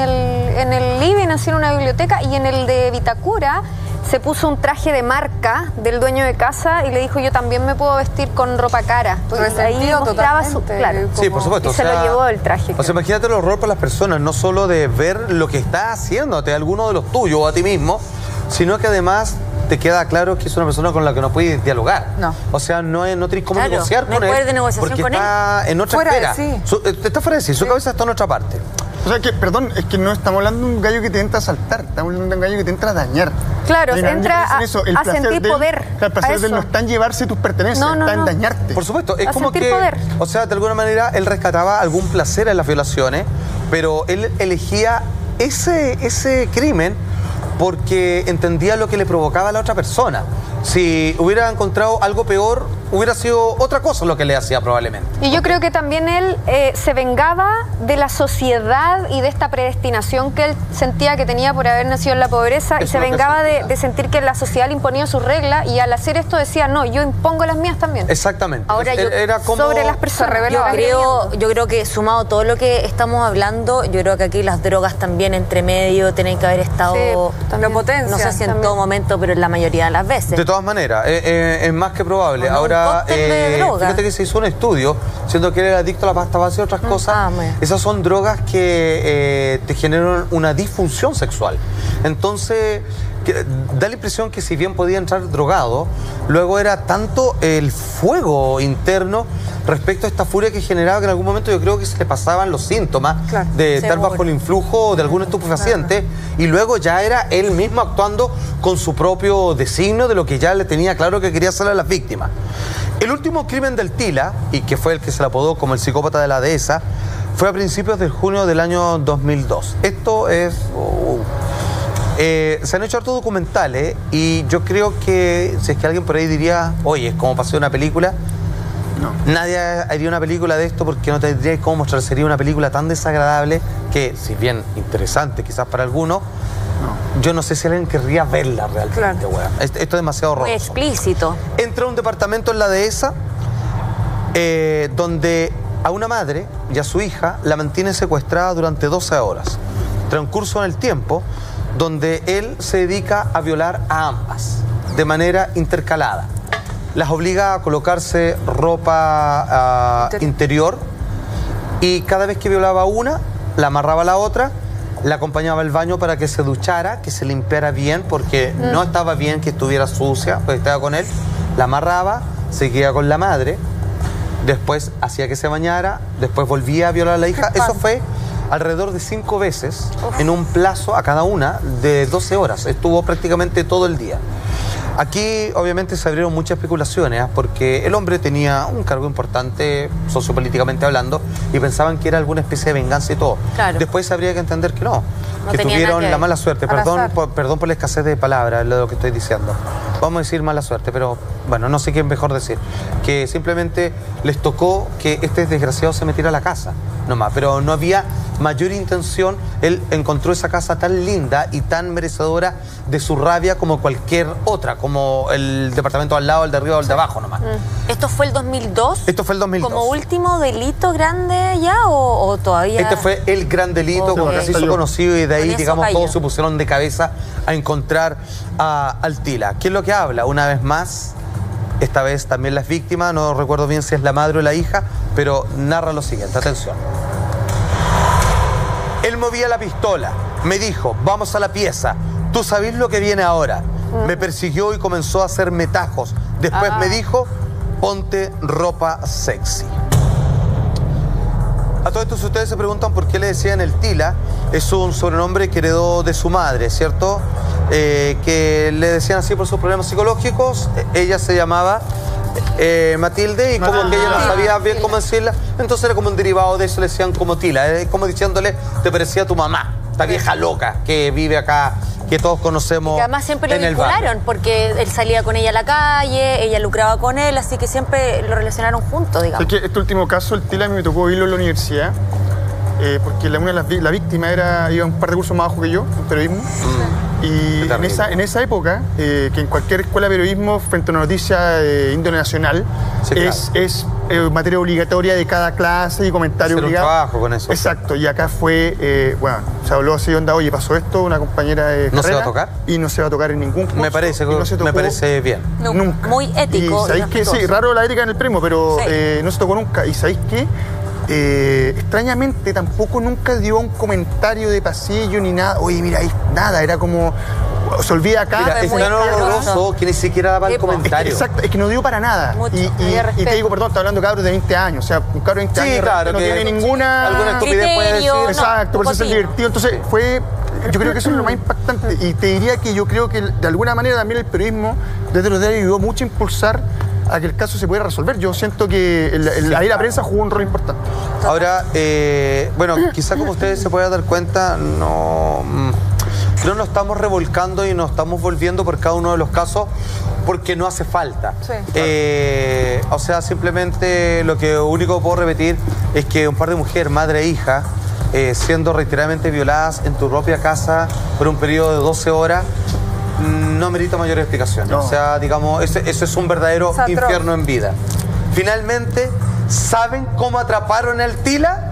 el living, así en una biblioteca, y en el de Vitacura se puso un traje de marca del dueño de casa y le dijo, yo también me puedo vestir con ropa cara. Porque ahí mostraba su... Claro. Sí, por supuesto. Y se lo llevó el traje. O sea, imagínate el horror para las personas, no solo de ver lo que está haciéndote alguno de los tuyos o a ti mismo, sino que además te queda claro que es una persona con la que no puedes dialogar. No. O sea, no tenés cómo negociar con él. No hay de negociación porque con él. Está en otra esfera. Está fuera de sí, su cabeza está en otra parte. O sea, que, perdón, es que no estamos hablando de un gallo que te entra a saltar, estamos hablando de un gallo que te entra a dañar. Claro, entra a sentir poder. El placer de él no está en llevarse tus pertenencias, está en dañarte. Por supuesto, es como que, poder. O sea, de alguna manera él rescataba algún placer en las violaciones, pero él elegía ese crimen porque entendía lo que le provocaba a la otra persona. Si hubiera encontrado algo peor, hubiera sido otra cosa lo que le hacía probablemente. Y yo creo que también él se vengaba de la sociedad y de esta predestinación que él sentía que tenía por haber nacido en la pobreza, y se vengaba de sentir que la sociedad le imponía sus reglas, y al hacer esto decía, no, yo impongo las mías también. Exactamente. Ahora era como... sobre las personas. Yo creo que sumado todo lo que estamos hablando, yo creo que aquí las drogas también entre medio tienen que haber estado... Lo potencia. No sé si en todo momento, pero en la mayoría de las veces. De todas maneras, es más que probable. Ahora, fíjate que se hizo un estudio, siendo que él era adicto a la pasta base y otras cosas. Esas son drogas que te generan una disfunción sexual. Entonces, da la impresión que si bien podía entrar drogado, luego era tanto el fuego interno respecto a esta furia que generaba que en algún momento yo creo que se le pasaban los síntomas de estar bajo el influjo de algún estupefaciente, y luego ya era él mismo actuando con su propio designio de lo que ya le tenía claro que quería hacer a las víctimas. El último crimen del Tila, y que fue el que se le apodó como el psicópata de la dehesa, fue a principios de junio del año 2002. Esto es... se han hecho hartos documentales, y yo creo que si es que alguien por ahí diría, oye, es como pasó una película, nadie haría una película de esto porque no tendría cómo mostrar. Sería una película tan desagradable que, si bien interesante quizás para algunos, yo no sé si alguien querría verla realmente. Esto es demasiado horroroso. Muy explícito. Entra a un departamento en la dehesa donde a una madre y a su hija la mantiene secuestrada durante 12 horas. Transcurso en el tiempo donde él se dedica a violar a ambas de manera intercalada. Las obliga a colocarse ropa interior, y cada vez que violaba a una, la amarraba a la otra, la acompañaba al baño para que se duchara, que se limpiara bien, porque no estaba bien que estuviera sucia, pues estaba con él, la amarraba, seguía con la madre, después hacía que se bañara, después volvía a violar a la hija. Eso fue alrededor de 5 veces en un plazo a cada una de 12 horas. Estuvo prácticamente todo el día. Aquí obviamente se abrieron muchas especulaciones, porque el hombre tenía un cargo importante sociopolíticamente hablando, y pensaban que era alguna especie de venganza y todo. Después habría que entender que no que tuvieron la mala suerte. Perdón por la escasez de palabras, lo que estoy diciendo. Vamos a decir mala suerte, pero bueno, no sé qué es mejor decir. Que simplemente les tocó que este desgraciado se metiera a la casa, nomás, pero no había mayor intención. Él encontró esa casa tan linda y tan merecedora de su rabia como cualquier otra, como el departamento al lado, el de arriba o el de abajo nomás. ¿Esto fue el 2002? Esto fue el 2002. ¿Como último delito grande ya o todavía...? Este fue el gran delito, como que se hizo conocido, y de ahí, digamos, todos se pusieron de cabeza a encontrar al Tila. ¿Qué es lo que habla? Una vez más, esta vez también las víctimas, no recuerdo bien si es la madre o la hija, pero narra lo siguiente, atención. Él movía la pistola, me dijo, vamos a la pieza, tú sabés lo que viene ahora. Me persiguió y comenzó a hacerme tajos. Después me dijo, ponte ropa sexy. A todo esto, si ustedes se preguntan por qué le decían el Tila, es un sobrenombre que heredó de su madre, ¿cierto? Que le decían así por sus problemas psicológicos. Ella se llamaba Matilde, y como que ella no sabía bien cómo decirla, entonces era como un derivado de eso, le decían como Tila, como diciéndole, te parecía tu mamá. esta vieja loca que vive acá, que todos conocemos. Que además siempre lo en el barrio. vincularon, porque él salía con ella a la calle, ella lucraba con él, así que siempre lo relacionaron juntos, digamos. Es que este último caso, el Tila, a mí me tocó verlo en la universidad, porque la víctima iba un par de cursos más abajo que yo, en periodismo. Y en esa época, que en cualquier escuela de periodismo, frente a una noticia de índole nacional, sí, claro, es materia obligatoria de cada clase y comentario hacer obligado. Un trabajo con eso. Exacto, y acá fue, bueno, se habló así, onda, oye, pasó esto, una compañera de ¿No carrera, se va a tocar? Y no se va a tocar en ningún curso. Me parece bien. Nunca. Muy ético. Y sabéis que sí, raro la ética en el premio, pero Sí. no se tocó nunca. Y sabéis que extrañamente tampoco nunca dio un comentario de pasillo ni nada. Oye, mira, ahí nada, era como se olvida acá. Mira, es muy tan horroroso que ni siquiera daba el comentario. Exacto, es que no dio para nada. Mucho, Y te digo, perdón, está hablando de cabros de 20 años. O sea, un cabro de 20 Sí, años claro, no que tiene ninguna alguna estupidez puede decir. Criterio, Exacto, por eso es cochino. divertido. Entonces, yo creo que eso es lo más impactante. Y te diría que yo creo que de alguna manera también el periodismo desde los diarios ayudó mucho a impulsar a que el caso se pudiera resolver. Yo siento que ahí la prensa jugó un rol importante. Ahora, bueno, quizá como ustedes se puedan dar cuenta, no nos estamos revolcando y nos estamos volviendo por cada uno de los casos porque no hace falta. Sí. O sea, simplemente lo que único que puedo repetir es que un par de mujeres, madre e hija, siendo reiteradamente violadas en tu propia casa por un periodo de 12 horas, no merita mayor explicación. No. O sea, digamos, eso es un verdadero Es atroz. infierno en vida. Finalmente, ¿saben cómo atraparon al Tila?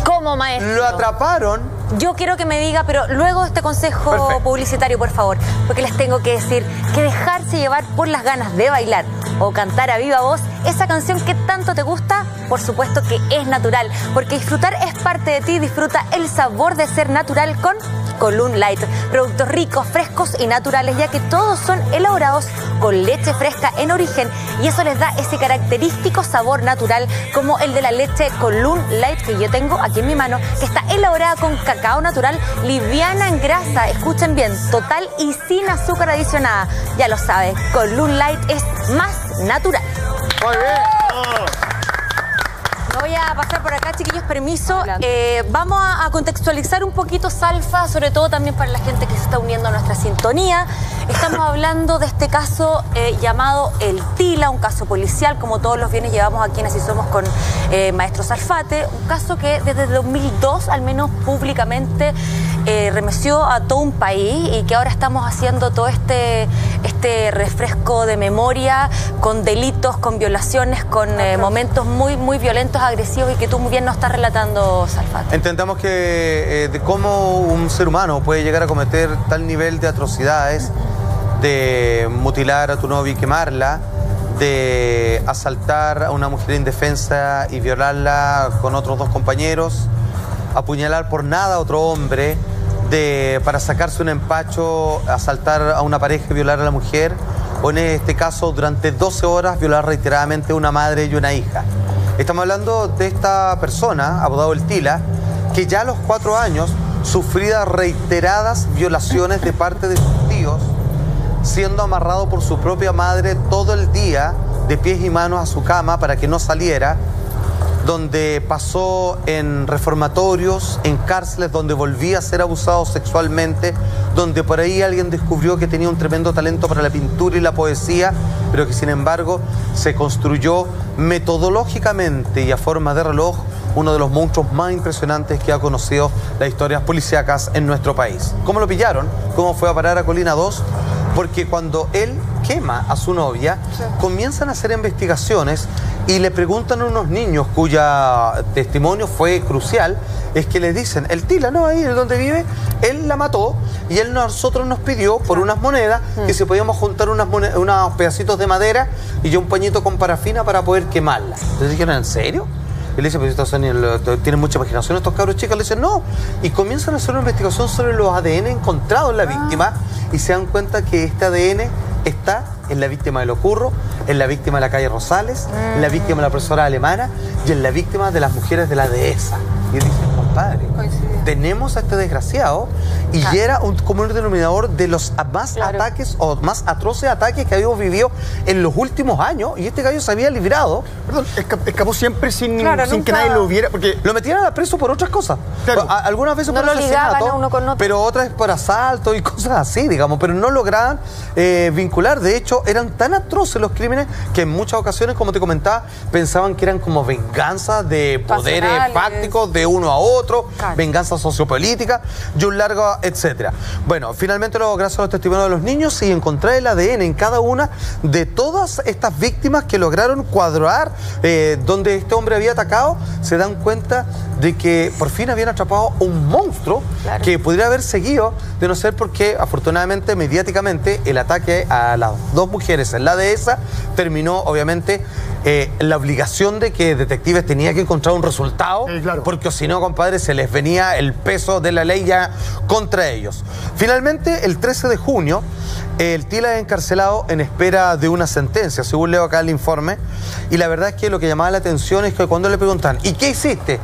¿Cómo, maestro? Lo atraparon. Yo quiero que me diga, pero luego este consejo Perfecto. publicitario, por favor, porque les tengo que decir que dejarse llevar por las ganas de bailar o cantar a viva voz esa canción que tanto te gusta, por supuesto que es natural, porque disfrutar es parte de ti. Disfruta el sabor de ser natural con Column Light. Productos ricos, frescos y naturales, ya que todos son elaborados con leche fresca en origen y eso les da ese característico sabor natural como el de la leche Column Light que yo tengo aquí en mi mano, que está elaborada con cacao natural, liviana en grasa, escuchen bien, total y sin azúcar adicionada. Ya lo sabes, Column Light es más natural. Muy bien. Me voy a pasar por acá, chiquillos, permiso. Vamos a contextualizar un poquito, Salfa, sobre todo también para la gente que se está uniendo a nuestra sintonía. Estamos hablando de este caso llamado El Tila, un caso policial, como todos los viernes llevamos aquí en Así Somos con Maestro Salfate, un caso que desde 2002, al menos públicamente, remeció a todo un país y que ahora estamos haciendo todo este refresco de memoria con delitos, con violaciones, con momentos muy, muy violentos, agresivos y que tú muy bien nos estás relatando, Salfate. Entendamos que de cómo un ser humano puede llegar a cometer tal nivel de atrocidades, de mutilar a tu novia y quemarla, de asaltar a una mujer indefensa y violarla con otros dos compañeros, apuñalar por nada a otro hombre, para sacarse un empacho, asaltar a una pareja y violar a la mujer, o en este caso durante 12 horas violar reiteradamente a una madre y una hija. Estamos hablando de esta persona, apodado El Tila, que ya a los 4 años sufría reiteradas violaciones de parte de sus tíos, siendo amarrado por su propia madre todo el día de pies y manos a su cama para que no saliera, donde pasó en reformatorios, en cárceles, donde volvía a ser abusado sexualmente, donde por ahí alguien descubrió que tenía un tremendo talento para la pintura y la poesía, pero que sin embargo se construyó metodológicamente y a forma de reloj uno de los monstruos más impresionantes que ha conocido las historias policíacas en nuestro país. ¿Cómo lo pillaron? ¿Cómo fue a parar a Colina 2? Porque cuando él quema a su novia, comienzan a hacer investigaciones y le preguntan a unos niños cuya testimonio fue crucial, es que le dicen, El Tila, ¿no? Ahí donde vive, él la mató y él nosotros nos pidió por unas monedas que si podíamos juntar unos pedacitos de madera y yo un pañito con parafina para poder quemarla. Entonces dijeron, ¿en serio? Y le dice, pues estos tienen mucha imaginación estos cabros chicos. Le dicen, no. Y comienzan a hacer una investigación sobre los ADN encontrados en la víctima y se dan cuenta que este ADN está en la víctima de Locurro, en la víctima de la calle Rosales, en la víctima de la profesora alemana y en la víctima de las mujeres de la dehesa. Y dije, compadre, tenemos a este desgraciado y era un común denominador de los más ataques o más atroces ataques que habíamos vivido en los últimos años, y este gallo se había librado. Perdón, escapó siempre sin que nadie lo viera, porque lo metían a preso por otras cosas. Claro. Algunas veces No por lo ligaban asesinato, a uno con otro. pero otras por asalto y cosas así, digamos, pero no lograban vincular. De hecho, eran tan atroces los crímenes que en muchas ocasiones, como te comentaba, pensaban que eran como venganzas de poderes fácticos de uno a otro, venganza sociopolítica y un largo etcétera. Bueno, finalmente, gracias a los testimonios de los niños, y encontrar el ADN en cada una de todas estas víctimas que lograron cuadrar donde este hombre había atacado, se dan cuenta de que por fin habían atrapado un monstruo que podría haber seguido, de no ser porque, afortunadamente, mediáticamente, el ataque a las dos mujeres en la dehesa terminó, obviamente, la obligación de que detectives tenían que encontrar un resultado, porque si no, compadre, se les venía el peso de la ley ya contra ellos. Finalmente, el 13 de junio, el Tila es encarcelado en espera de una sentencia, según leo acá el informe, y la verdad es que lo que llamaba la atención es que cuando le preguntan, ¿y qué hiciste?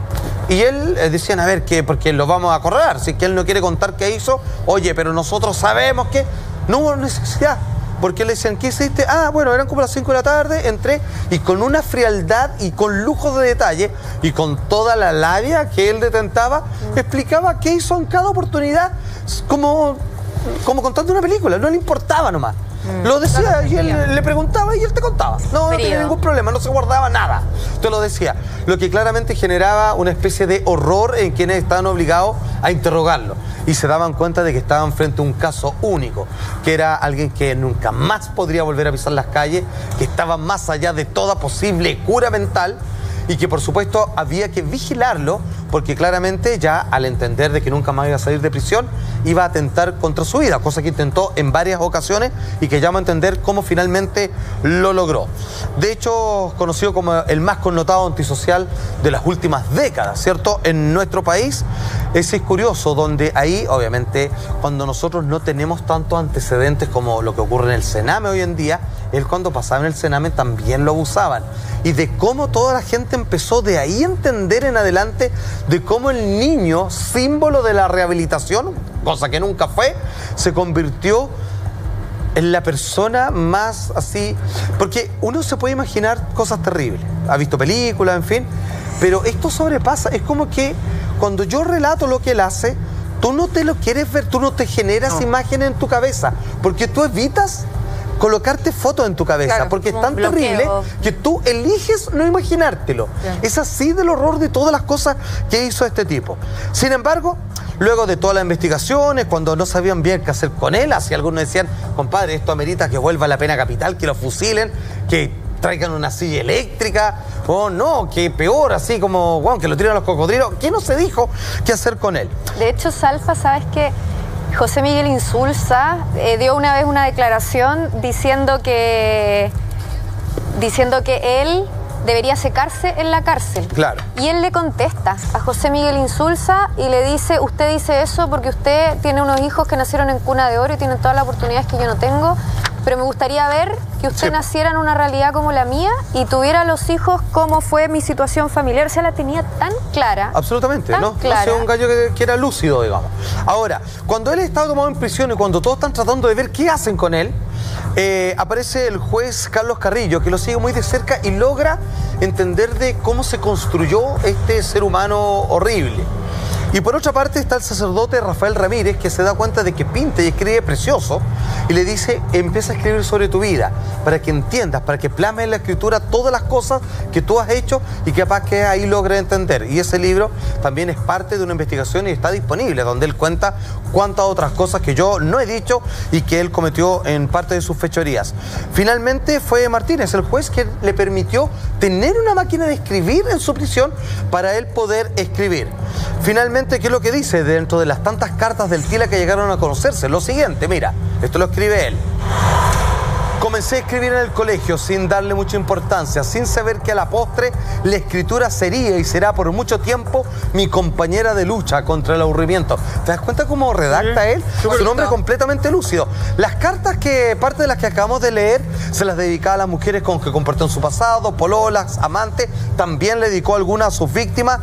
Y él decían, a ver, ¿qué? Porque lo vamos a acorralar, si es que él no quiere contar qué hizo, oye, pero nosotros sabemos que no hubo necesidad. Porque le decían, ¿qué hiciste? Ah, bueno, eran como las 5 de la tarde, entré, y con una frialdad y con lujo de detalle y con toda la labia que él detentaba, explicaba qué hizo en cada oportunidad, como contando una película, no le importaba nomás. Lo decía y él le preguntaba y él te contaba. No tenía ningún problema, no se guardaba nada. Te lo decía. Lo que claramente generaba una especie de horror en quienes estaban obligados a interrogarlo. Y se daban cuenta de que estaban frente a un caso único, que era alguien que nunca más podría volver a pisar las calles, que estaba más allá de toda posible cura mental, y que por supuesto había que vigilarlo, porque claramente ya al entender de que nunca más iba a salir de prisión, iba a atentar contra su vida, cosa que intentó en varias ocasiones y que llama a entender cómo finalmente lo logró. De hecho, conocido como el más connotado antisocial de las últimas décadas, ¿cierto? En nuestro país, ese es curioso, donde ahí, obviamente, cuando nosotros no tenemos tantos antecedentes como lo que ocurre en el Sename hoy en día, él cuando pasaba en el Sename también lo abusaban. Y de cómo toda la gente empezó de ahí a entender en adelante de cómo el niño, símbolo de la rehabilitación, cosa que nunca fue, se convirtió en la persona más así. Porque uno se puede imaginar cosas terribles, ha visto películas, en fin, pero esto sobrepasa. Es como que cuando yo relato lo que él hace, tú no te lo quieres ver, tú no te generas imágenes en tu cabeza, porque tú evitas colocarte fotos en tu cabeza, porque es tan terrible que tú eliges no imaginártelo. Es así del horror de todas las cosas que hizo este tipo. Sin embargo, luego de todas las investigaciones, cuando no sabían bien qué hacer con él, así algunos decían, compadre, esto amerita que vuelva a la pena capital, que lo fusilen, que traigan una silla eléctrica, o no, que peor, así como, bueno, que lo tiren a los cocodrilos. ¿Qué no se dijo qué hacer con él? De hecho, Salfa, ¿sabes qué? José Miguel Insulza dio una vez una declaración diciendo que él debería secarse en la cárcel. Claro. Y él le contesta a José Miguel Insulza y le dice, usted dice eso porque usted tiene unos hijos que nacieron en cuna de oro y tienen todas las oportunidades que yo no tengo, pero me gustaría ver que usted naciera en una realidad como la mía y tuviera los hijos como fue mi situación familiar. O sea, la tenía tan clara. Absolutamente, tan ¿no? clara. No sé, un gallo que era lúcido, digamos. Ahora, cuando él estaba tomado en prisión y cuando todos están tratando de ver qué hacen con él, aparece el juez Carlos Carrillo, que lo sigue muy de cerca y logra entender de cómo se construyó este ser humano horrible. Y por otra parte está el sacerdote Rafael Ramírez, que se da cuenta de que pinta y escribe precioso, y le dice, empieza a escribir sobre tu vida, para que entiendas, para que plasmes en la escritura todas las cosas que tú has hecho y que capaz que ahí logres entender. Y ese libro también es parte de una investigación y está disponible, donde él cuenta cuántas otras cosas que yo no he dicho y que él cometió en parte de sus fechorías. Finalmente fue Martínez, el juez, que le permitió tener una máquina de escribir en su prisión para él poder escribir. Finalmente, ¿qué es lo que dice dentro de las tantas cartas del Tila que llegaron a conocerse? Lo siguiente, mira, esto lo escribe él. Comencé a escribir en el colegio sin darle mucha importancia, sin saber que a la postre la escritura sería y será por mucho tiempo mi compañera de lucha contra el aburrimiento. ¿Te das cuenta cómo redacta él? Es un hombre completamente lúcido. Las cartas parte de las que acabamos de leer, se las dedicaba a las mujeres con que compartió en su pasado, pololas, amantes, también le dedicó algunas a sus víctimas.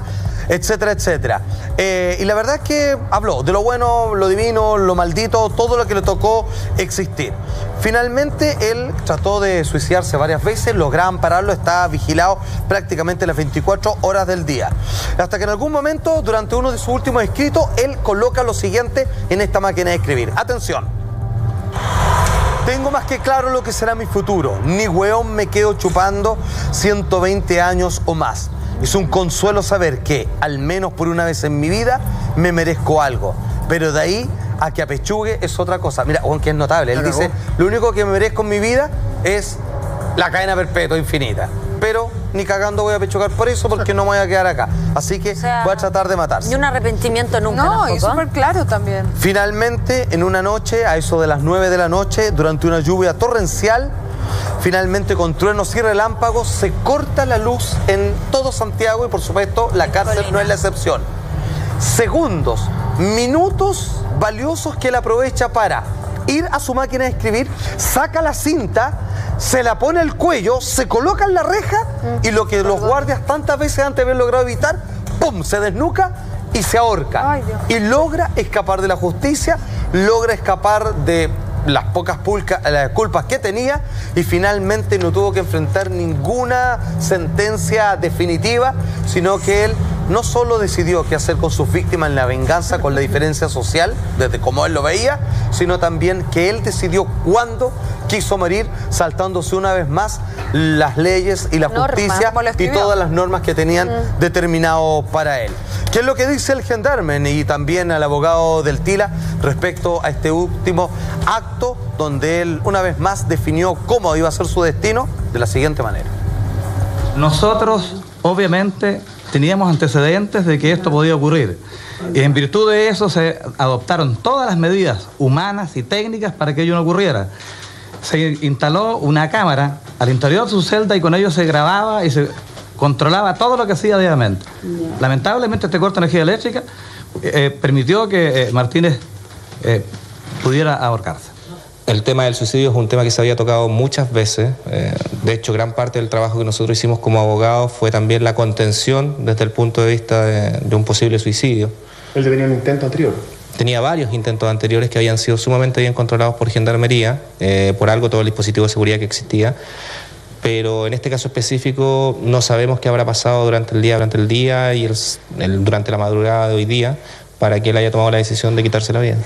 etcétera, etcétera. Y la verdad es que habló de lo bueno, lo divino, lo maldito, todo lo que le tocó existir. Finalmente él trató de suicidarse varias veces, lograban pararlo, estaba vigilado prácticamente las 24 horas del día. Hasta que en algún momento, durante uno de sus últimos escritos, él coloca lo siguiente en esta máquina de escribir. Atención. Tengo más que claro lo que será mi futuro. Ni hueón me quedo chupando 120 años o más. Es un consuelo saber que, al menos por una vez en mi vida, me merezco algo. Pero de ahí a que apechugue es otra cosa. Mira, que es notable. Él dice, lo único que me merezco en mi vida es la cadena perpetua infinita. Pero ni cagando voy a apechugar por eso, porque no me voy a quedar acá. Así que voy a tratar de matarse. Ni un arrepentimiento nunca. No, y súper claro también. Finalmente, en una noche, a eso de las 9 de la noche, durante una lluvia torrencial, finalmente con truenos y relámpagos, se corta la luz en todo Santiago y por supuesto la cárcel no es la excepción. Segundos, minutos valiosos que él aprovecha para ir a su máquina de escribir, saca la cinta, se la pone al cuello, se coloca en la reja y lo que los guardias tantas veces antes de haber logrado evitar, ¡pum!, se desnuca y se ahorca. Ay, Dios. Y logra escapar de la justicia, logra escapar de las pocas culpas que tenía y finalmente no tuvo que enfrentar ninguna sentencia definitiva, sino que él no solo decidió qué hacer con sus víctimas en la venganza, con la diferencia social, desde como él lo veía, sino también que él decidió cuándo quiso morir, saltándose una vez más las leyes y la justicia y todas las normas que tenían determinado para él. ¿Qué es lo que dice el gendarme y también al abogado del Tila respecto a este último acto donde él una vez más definió cómo iba a ser su destino de la siguiente manera? Nosotros, obviamente, teníamos antecedentes de que esto podía ocurrir. Y en virtud de eso se adoptaron todas las medidas humanas y técnicas para que ello no ocurriera. Se instaló una cámara al interior de su celda y con ello se grababa y se controlaba todo lo que hacía diariamente. Lamentablemente este corte de energía eléctrica permitió que Martínez pudiera ahorcarse. El tema del suicidio es un tema que se había tocado muchas veces. De hecho, gran parte del trabajo que nosotros hicimos como abogados fue también la contención desde el punto de vista de un posible suicidio. ¿Él tenía un intento anterior? Tenía varios intentos anteriores que habían sido sumamente bien controlados por Gendarmería, por algo todo el dispositivo de seguridad que existía. Pero en este caso específico no sabemos qué habrá pasado durante el día y durante la madrugada de hoy día para que él haya tomado la decisión de quitarse la vida.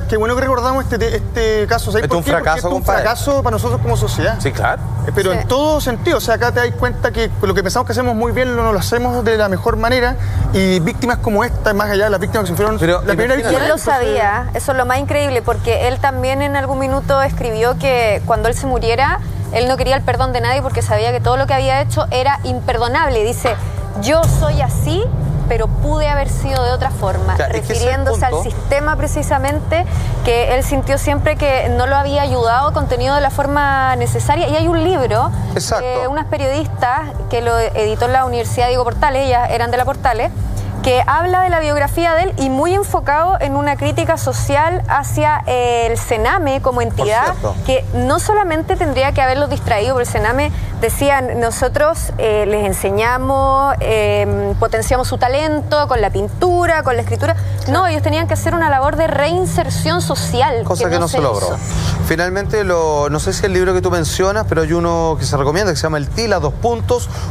Qué bueno que recordamos este caso. ¿Este es un fracaso, Porque es un fracaso para nosotros como sociedad. Sí, claro. Pero en todo sentido, o sea, acá te das cuenta que lo que pensamos que hacemos muy bien no lo hacemos de la mejor manera y víctimas como esta, más allá de las víctimas que sufrieron la primera víctima. Y él lo sabía, eso es lo más increíble, porque él también en algún minuto escribió que cuando él se muriera, él no quería el perdón de nadie porque sabía que todo lo que había hecho era imperdonable. Dice, yo soy así, pero pude haber sido de otra forma, refiriéndose al sistema precisamente, que él sintió siempre que no lo había ayudado contenido de la forma necesaria. Y hay un libro de unas periodistas que lo editó en la Universidad Diego Portales, ellas eran de la Portales, que habla de la biografía de él y muy enfocado en una crítica social hacia el Sename como entidad, que no solamente tendría que haberlos distraído, porque el Sename decían, nosotros les enseñamos, potenciamos su talento con la pintura, con la escritura. No, ellos tenían que hacer una labor de reinserción social. Cosa que no se logró. Finalmente, no sé si el libro que tú mencionas, pero hay uno que se recomienda que se llama El Tila,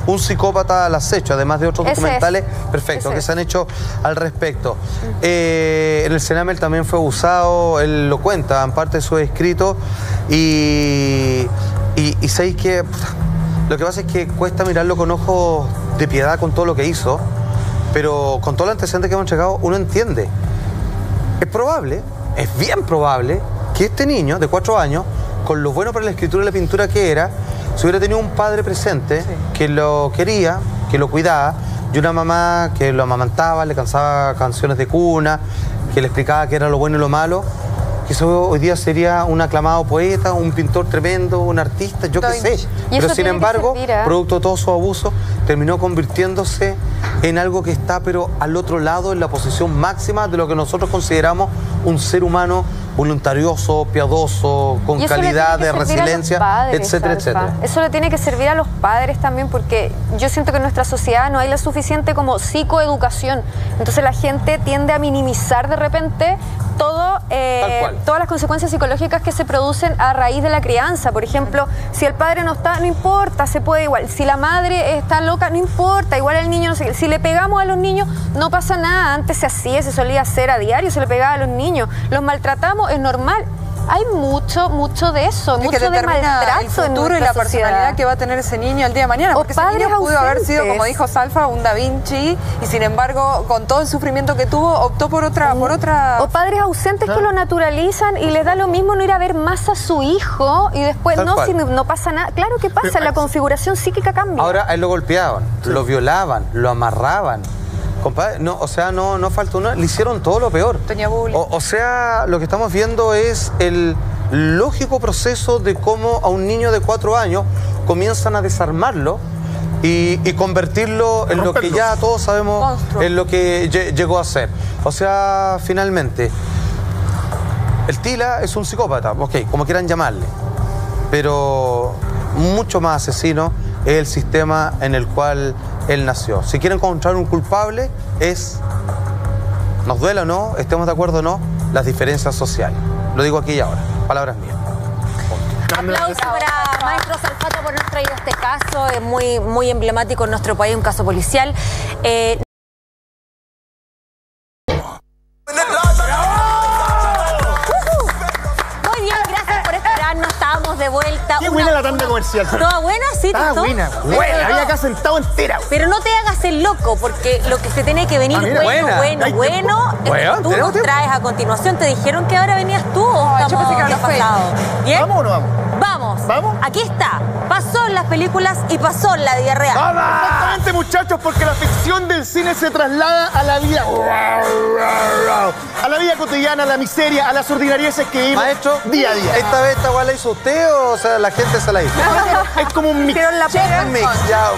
un psicópata al acecho, además de otros documentales perfectos que se han hecho al respecto. En el Sename él también fue abusado, él lo cuenta en parte de sus escritos y sabéis que lo que pasa es que cuesta mirarlo con ojos de piedad con todo lo que hizo, pero con todo el antecedente que hemos entregado uno entiende. Es probable, es bien probable que este niño de 4 años, con lo bueno para la escritura y la pintura que era, si hubiera tenido un padre presente que lo quería, que lo cuidaba, y una mamá que lo amamantaba, le cantaba canciones de cuna, que le explicaba qué era lo bueno y lo malo, quizás hoy día sería un aclamado poeta, un pintor tremendo, un artista, yo qué sé. Pero sin embargo, producto de todos sus abusos, terminó convirtiéndose en algo que está pero al otro lado, en la posición máxima de lo que nosotros consideramos un ser humano voluntarioso, piadoso, con calidad de resiliencia, etcétera, etcétera. Eso le tiene que servir a los padres también, porque yo siento que en nuestra sociedad no hay la suficiente como psicoeducación. Entonces la gente tiende a minimizar de repente todas las consecuencias psicológicas que se producen a raíz de la crianza. Por ejemplo, si el padre no está, no importa, se puede igual. Si la madre está loca, no importa, igual el niño no sé qué. Si le pegamos a los niños, no pasa nada. Antes se hacía, se solía hacer a diario, se le pegaba a los niños. Los maltratamos, es normal. Hay mucho de eso, mucho de maltrato el futuro en y la sociedad. Personalidad que va a tener ese niño el día de mañana. Porque ese niño pudo haber sido, como dijo Salfa, un Da Vinci, y sin embargo, con todo el sufrimiento que tuvo, optó por otra. O padres ausentes que lo naturalizan y les da lo mismo no ir a ver más a su hijo y después si no pasa nada. Claro que pasa, la configuración psíquica cambia. Ahora a él lo golpeaban, lo violaban, lo amarraban. Compadre, no falta uno, le hicieron todo lo peor. Tenía bullying. O sea, lo que estamos viendo es el lógico proceso de cómo a un niño de 4 años comienzan a desarmarlo y convertirlo en lo que ya todos sabemos, en lo que llegó a ser. O sea, finalmente, el Tila es un psicópata, como quieran llamarle, pero mucho más asesino es el sistema en el cual él nació. Si quieren encontrar un culpable, nos duela o no, estemos de acuerdo o no, las diferencias sociales. Lo digo aquí y ahora, palabras mías. Aplauso para Maestro Salfato por habernos traído este caso, es muy emblemático en nuestro país, un caso policial. Muy bien, gracias por esperarnos, estábamos de vuelta. Qué buena la tanda comercial. ¿Toda buena? Sí, ah, buena. Había acá sentado entera. Pero no te hagas el loco, porque lo que se tiene que venir bueno, tú nos traes a continuación. ¿Te dijeron que ahora venías tú o yo pensé que ahora pasado? ¿Bien? ¿Vamos o no vamos? Vamos. Aquí está. Pasó en las películas y pasó en la vida real. Exactamente, muchachos, porque la ficción del cine se traslada a la vida. A la vida cotidiana, a la miseria, a las ordinarieces que vivimos día a día. ¿Esta vez esta la hizo usted o sea, la gente se la hizo? Es como un mix. Un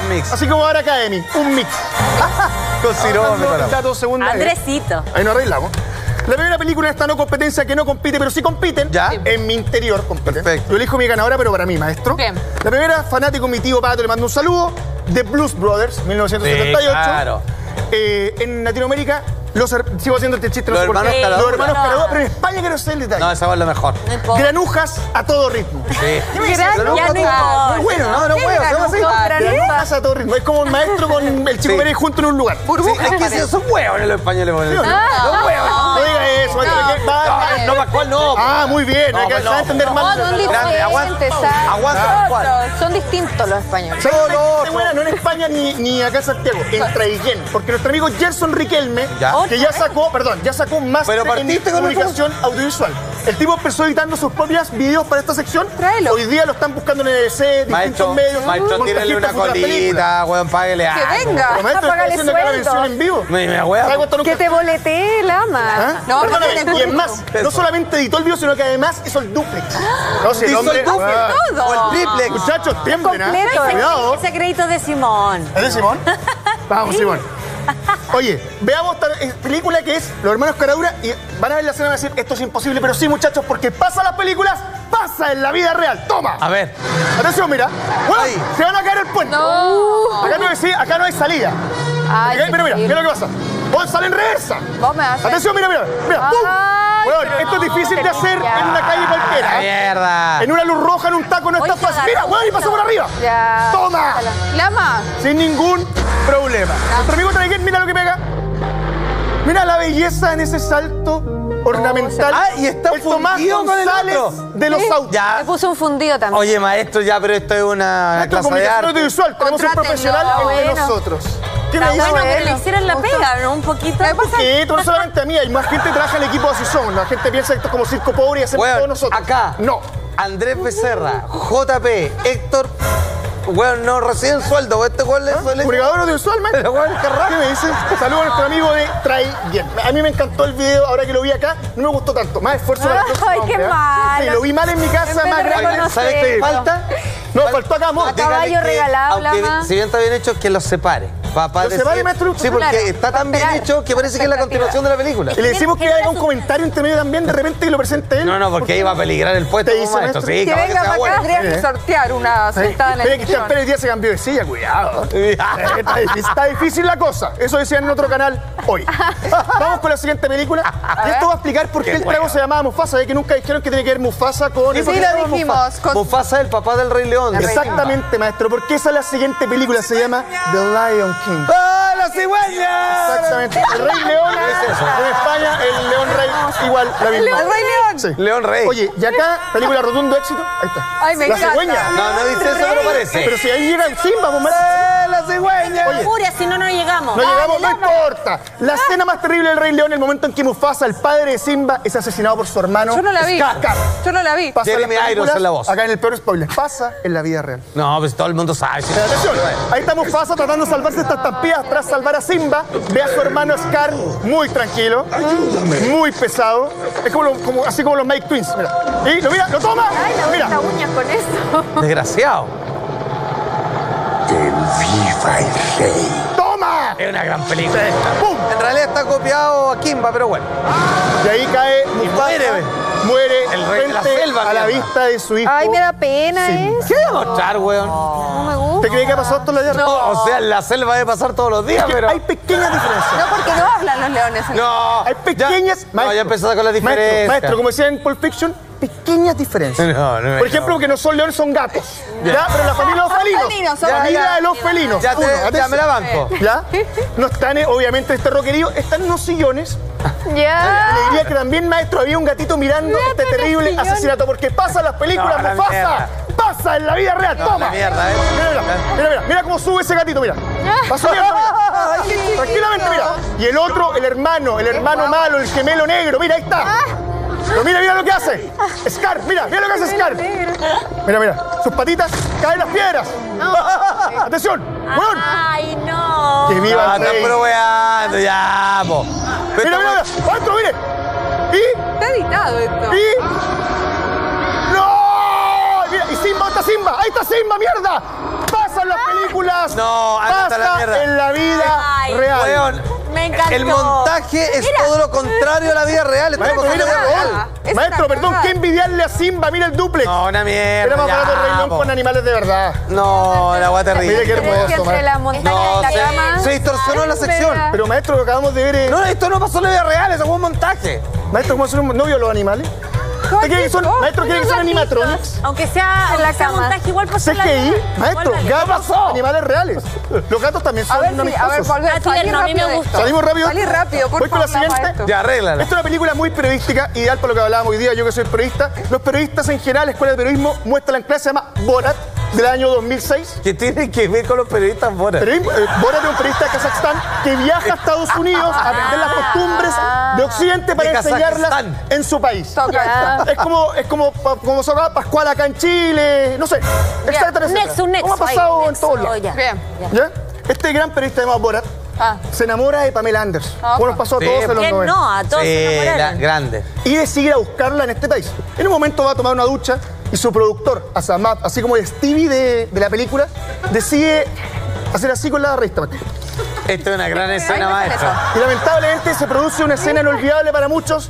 mix. Así como ahora Academy, un mix. Con Ciro, Andresito. Ahí nos arreglamos. La primera película en esta no competencia que no compite, pero sí compiten. ¿Ya? En mi interior compiten. Perfecto. Yo elijo mi ganadora, pero para mí, maestro. Bien. La primera, fanático, mi tío Pato, le mando un saludo. The Blues Brothers, 1978. Sí, claro. En Latinoamérica, sigo haciendo este chiste. Los hermanos Caradura. Los hermanos Caradura, pero en España quiero ser el detalle. No, esa va lo mejor. Granujas a todo ritmo. Sí. Muy bueno, no puedo, hacemos así. Granujas a todo ritmo. Es como el maestro con el chico Pérez junto en un lugar. Es que son huevos en los españoles. Son huevos. No diga eso, No, Pascual, no. Ah, muy bien. Hay que entender mal. Son diferentes, Aguanta. Son distintos los españoles. No en España ni acá en Santiago, en Traiguén. Porque nuestro amigo Gerson Riquelme, que ya sacó un máster en comunicación audiovisual. El tipo empezó editando sus propios videos para esta sección. Tráelo. Hoy día lo están buscando en el EDC, distintos medios. Maestro, tírale una colita, weón, páguele algo. Que venga. Pero maestro, está haciendo acá la mención en vivo. Que te boletee el ama. No, perdóname, y es más, no solamente editó el video, sino que además hizo el duplex. No sé, el hombre. todo. O el triplex. Muchachos, tiemblen, cuidado. Ese crédito es de Simón. ¿Es de Simón? Vamos, Simón. Oye, veamos esta película que es Los Hermanos Caradura y van a ver la escena y van a decir, esto es imposible, pero sí, muchachos, porque pasa en las películas, pasa en la vida real. ¡Toma! A ver. Atención, mira. Bueno, se van a caer el puente. No. Acá no hay salida. Ay, Pero mira lo que pasa. Vos sale en reversa. Vos me haces. Atención, mira. ¡Pum! Bueno, esto es difícil de hacer en una calle cualquiera. Mierda. En una luz roja, en un taco, no está fácil. Mira, bueno, y pasó por arriba. Ya. ¡Toma! Lama. Sin ningún problema. Nuestro amigo Traiguén, mira lo que pega. Mira la belleza en ese salto ornamental. Y está el Tomás fundido con el González otro. de los autos. Ya. Me puso un fundido también. Oye, maestro, ya, pero esto es una Esto es clase de comunicación arte. audiovisual. Tenemos un profesional entre nosotros. ¿Qué me dice? Bueno, que le hicieran la pega, ¿no? Un poquito. Que no solamente a mí, hay más gente que trabaja en el equipo de Así Somos. La gente piensa que esto es como circo pobre y hacemos todos nosotros. Acá. No. Andrés Becerra, JP, Héctor. Weón, no reciben sueldo. Este weón le suele. Comunicador audiovisual, man. Pero weón, qué raro. ¿Qué me dices? Saludos a nuestro amigo de Traiguén. A mí me encantó el video, ahora que lo vi acá, no me gustó tanto. Más esfuerzo para la próxima. Ay, qué mal. Sí, lo vi mal en mi casa, más grande. ¿Sabes qué falta? No, faltó acá, amor. A caballo regalado, aunque Lama. si bien está bien hecho, que los separe. Papá se vale, maestro. Sí, porque está tan bien hecho que parece que es la continuación de la película. Y le decimos que haga un comentario entre medio también, de repente, y lo presente él. No, porque ahí va a peligrar el puesto. Maestro. Sí, que venga para acá, tendrías que sortear una sentada en la Mira, Cristian Pérez Díaz se cambió de silla, cuidado. Está difícil la cosa. Eso decían en otro canal hoy. Vamos con la siguiente película. Y esto va a explicar por qué el trago se llamaba Mufasa, ya que nunca dijeron que tiene que ver Mufasa con... Sí, lo dijimos. Mufasa es el papá del Rey León. Exactamente, maestro, porque esa es la siguiente película, se llama The Lion King. ¡Ah, la cigüeña! Exactamente. El Rey León en España, el León Rey, igual, la misma. ¿El Rey León? Sí. León Rey. Oye, y acá, película rotundo éxito, ahí está. Ay, me La encanta. cigüeña. No dice eso, pero parece. Pero si ahí llega el Simba, pues, la cigüeña! Oye, Furia, si no llegamos. no llegamos, no importa. La escena más terrible del Rey León, el momento en que Mufasa, el padre de Simba, es asesinado por su hermano. Yo no la vi. Scar. Yo no la vi. Pasa en Jeremy las películas, Irons en la voz. Acá en el peor spoiler. Pasa en la vida real. No, pues todo el mundo sabe. Pero atención, ahí está Mufasa tratando de salvarse de estas estampillas tras salvar a Simba. Ve a su hermano Scar muy tranquilo, muy pesado. Es así como los Mike Twins. Mira. Y lo toma. Ay, Mira. la uñas con eso. Desgraciado. ¡Que viva el rey! ¡Toma! Es una gran película. ¡Pum! En realidad está copiado a Kimba, pero bueno. Y ahí cae Mufasa. Muere El rey de la frente selva, a la mierda. vista de su hijo. Ay, me da pena, Simba. ¿Qué voy a mostrar, weón? No me gusta. ¿Te cree que ha pasado esto en la vida real? No, o sea, en la selva debe pasar todos los días, pero... Hay pequeñas diferencias. No, porque no hablan los leones. No. Hay pequeñas... No, ya empezó con las diferencias. Maestro, como decía en Pulp Fiction, pequeñas diferencias. No, Por ejemplo, que no son leones, son gatos. ¿Ya? Pero la familia de los felinos. felinos, son Familia de los felinos. Ya, Uno, ya atención. me la banco. ¿Ya? No están, obviamente, este roquerío. Están en unos sillones. Ya. Le diría que también, maestro, había un gatito mirando este terrible sillón. asesinato. Porque pasa en las películas, No, la Mufasa. mierda. Pasa en la vida real. No, Toma. la mierda, Mira cómo sube ese gatito, mira. Pasó bien. Tranquilamente, mira. Y el otro, el hermano malo, el gemelo negro. Mira, ahí está. Pero mira lo que hace. Scar, mira lo que hace Scar. Mira. Sus patitas caen las piedras. Atención. ¡Weón! Ay, no. Que viva No, el están rey. puro weando, ya, po. Mira. ¡Adentro, mire! Está editado esto. ¡No! Mira, y Simba, ¿dónde está Simba? ¡Ahí está Simba, mierda! Pasa en las películas. No, ahí está la pasa mierda. en la vida Ay, real. Weón, Me encantó. el montaje es todo lo contrario a la vida real. Está Maestro, pasando mira, la vida real. Es Maestro, una perdón, cagada. ¿qué envidiarle a Simba? Mira el duplex. No, una mierda. Era más ya, barato el Rey León po. con animales de verdad. No, la agua terrible. Mire qué La diferencia hermoso, entre la montaña No, y la se- cama. se distorsionó la sección. Pero maestro, lo acabamos de ver. No, esto no pasó en la vida real, eso fue un montaje. Maestro, ¿cómo son no vio los animales? ¿Usted cree que son, maestro, cree que son animatronics? Aunque sea En la sea cama. montaje, igual pasó en la CGI, vida. maestro, Igual gatos, animales reales. Los gatos también son A ver, amistosos. volver. Ah, Salí tierno, a mí me rápido de gusta. esto. Salimos rápido. Salí rápido, por Voy con la favor, siguiente. maestro. Ya, arréglala. Esta es una película muy periodística, ideal para lo que hablábamos hoy día, yo que soy periodista. Los periodistas en general, la Escuela de Periodismo, muestra en clase, se llama Borat, del año 2006. ¿Qué tiene que ver con los periodistas fuera? Borat es un periodista de Kazajstán que viaja a Estados Unidos a aprender las costumbres de Occidente para De enseñarlas Kazajstán. en su país. Toca. Es como se llama Pascual acá en Chile, no sé, etcétera, etcétera. Un nexo. Como ha pasado Ahí, en todos lados. ya. Bien. ¿Ya? Este gran periodista llamado Borat se enamora de Pamela Anderson, como nos pasó a Sí. todos en los ¿Quién 90. no? A todos se Sí, enamoraron. grande. Y decide ir a buscarla en este país. En un momento va a tomar una ducha y su productor, Azamat, así como el Stevie de la película, decide hacer así con la revista. Esto es una gran escena, maestro. Y lamentablemente se produce una escena inolvidable para muchos,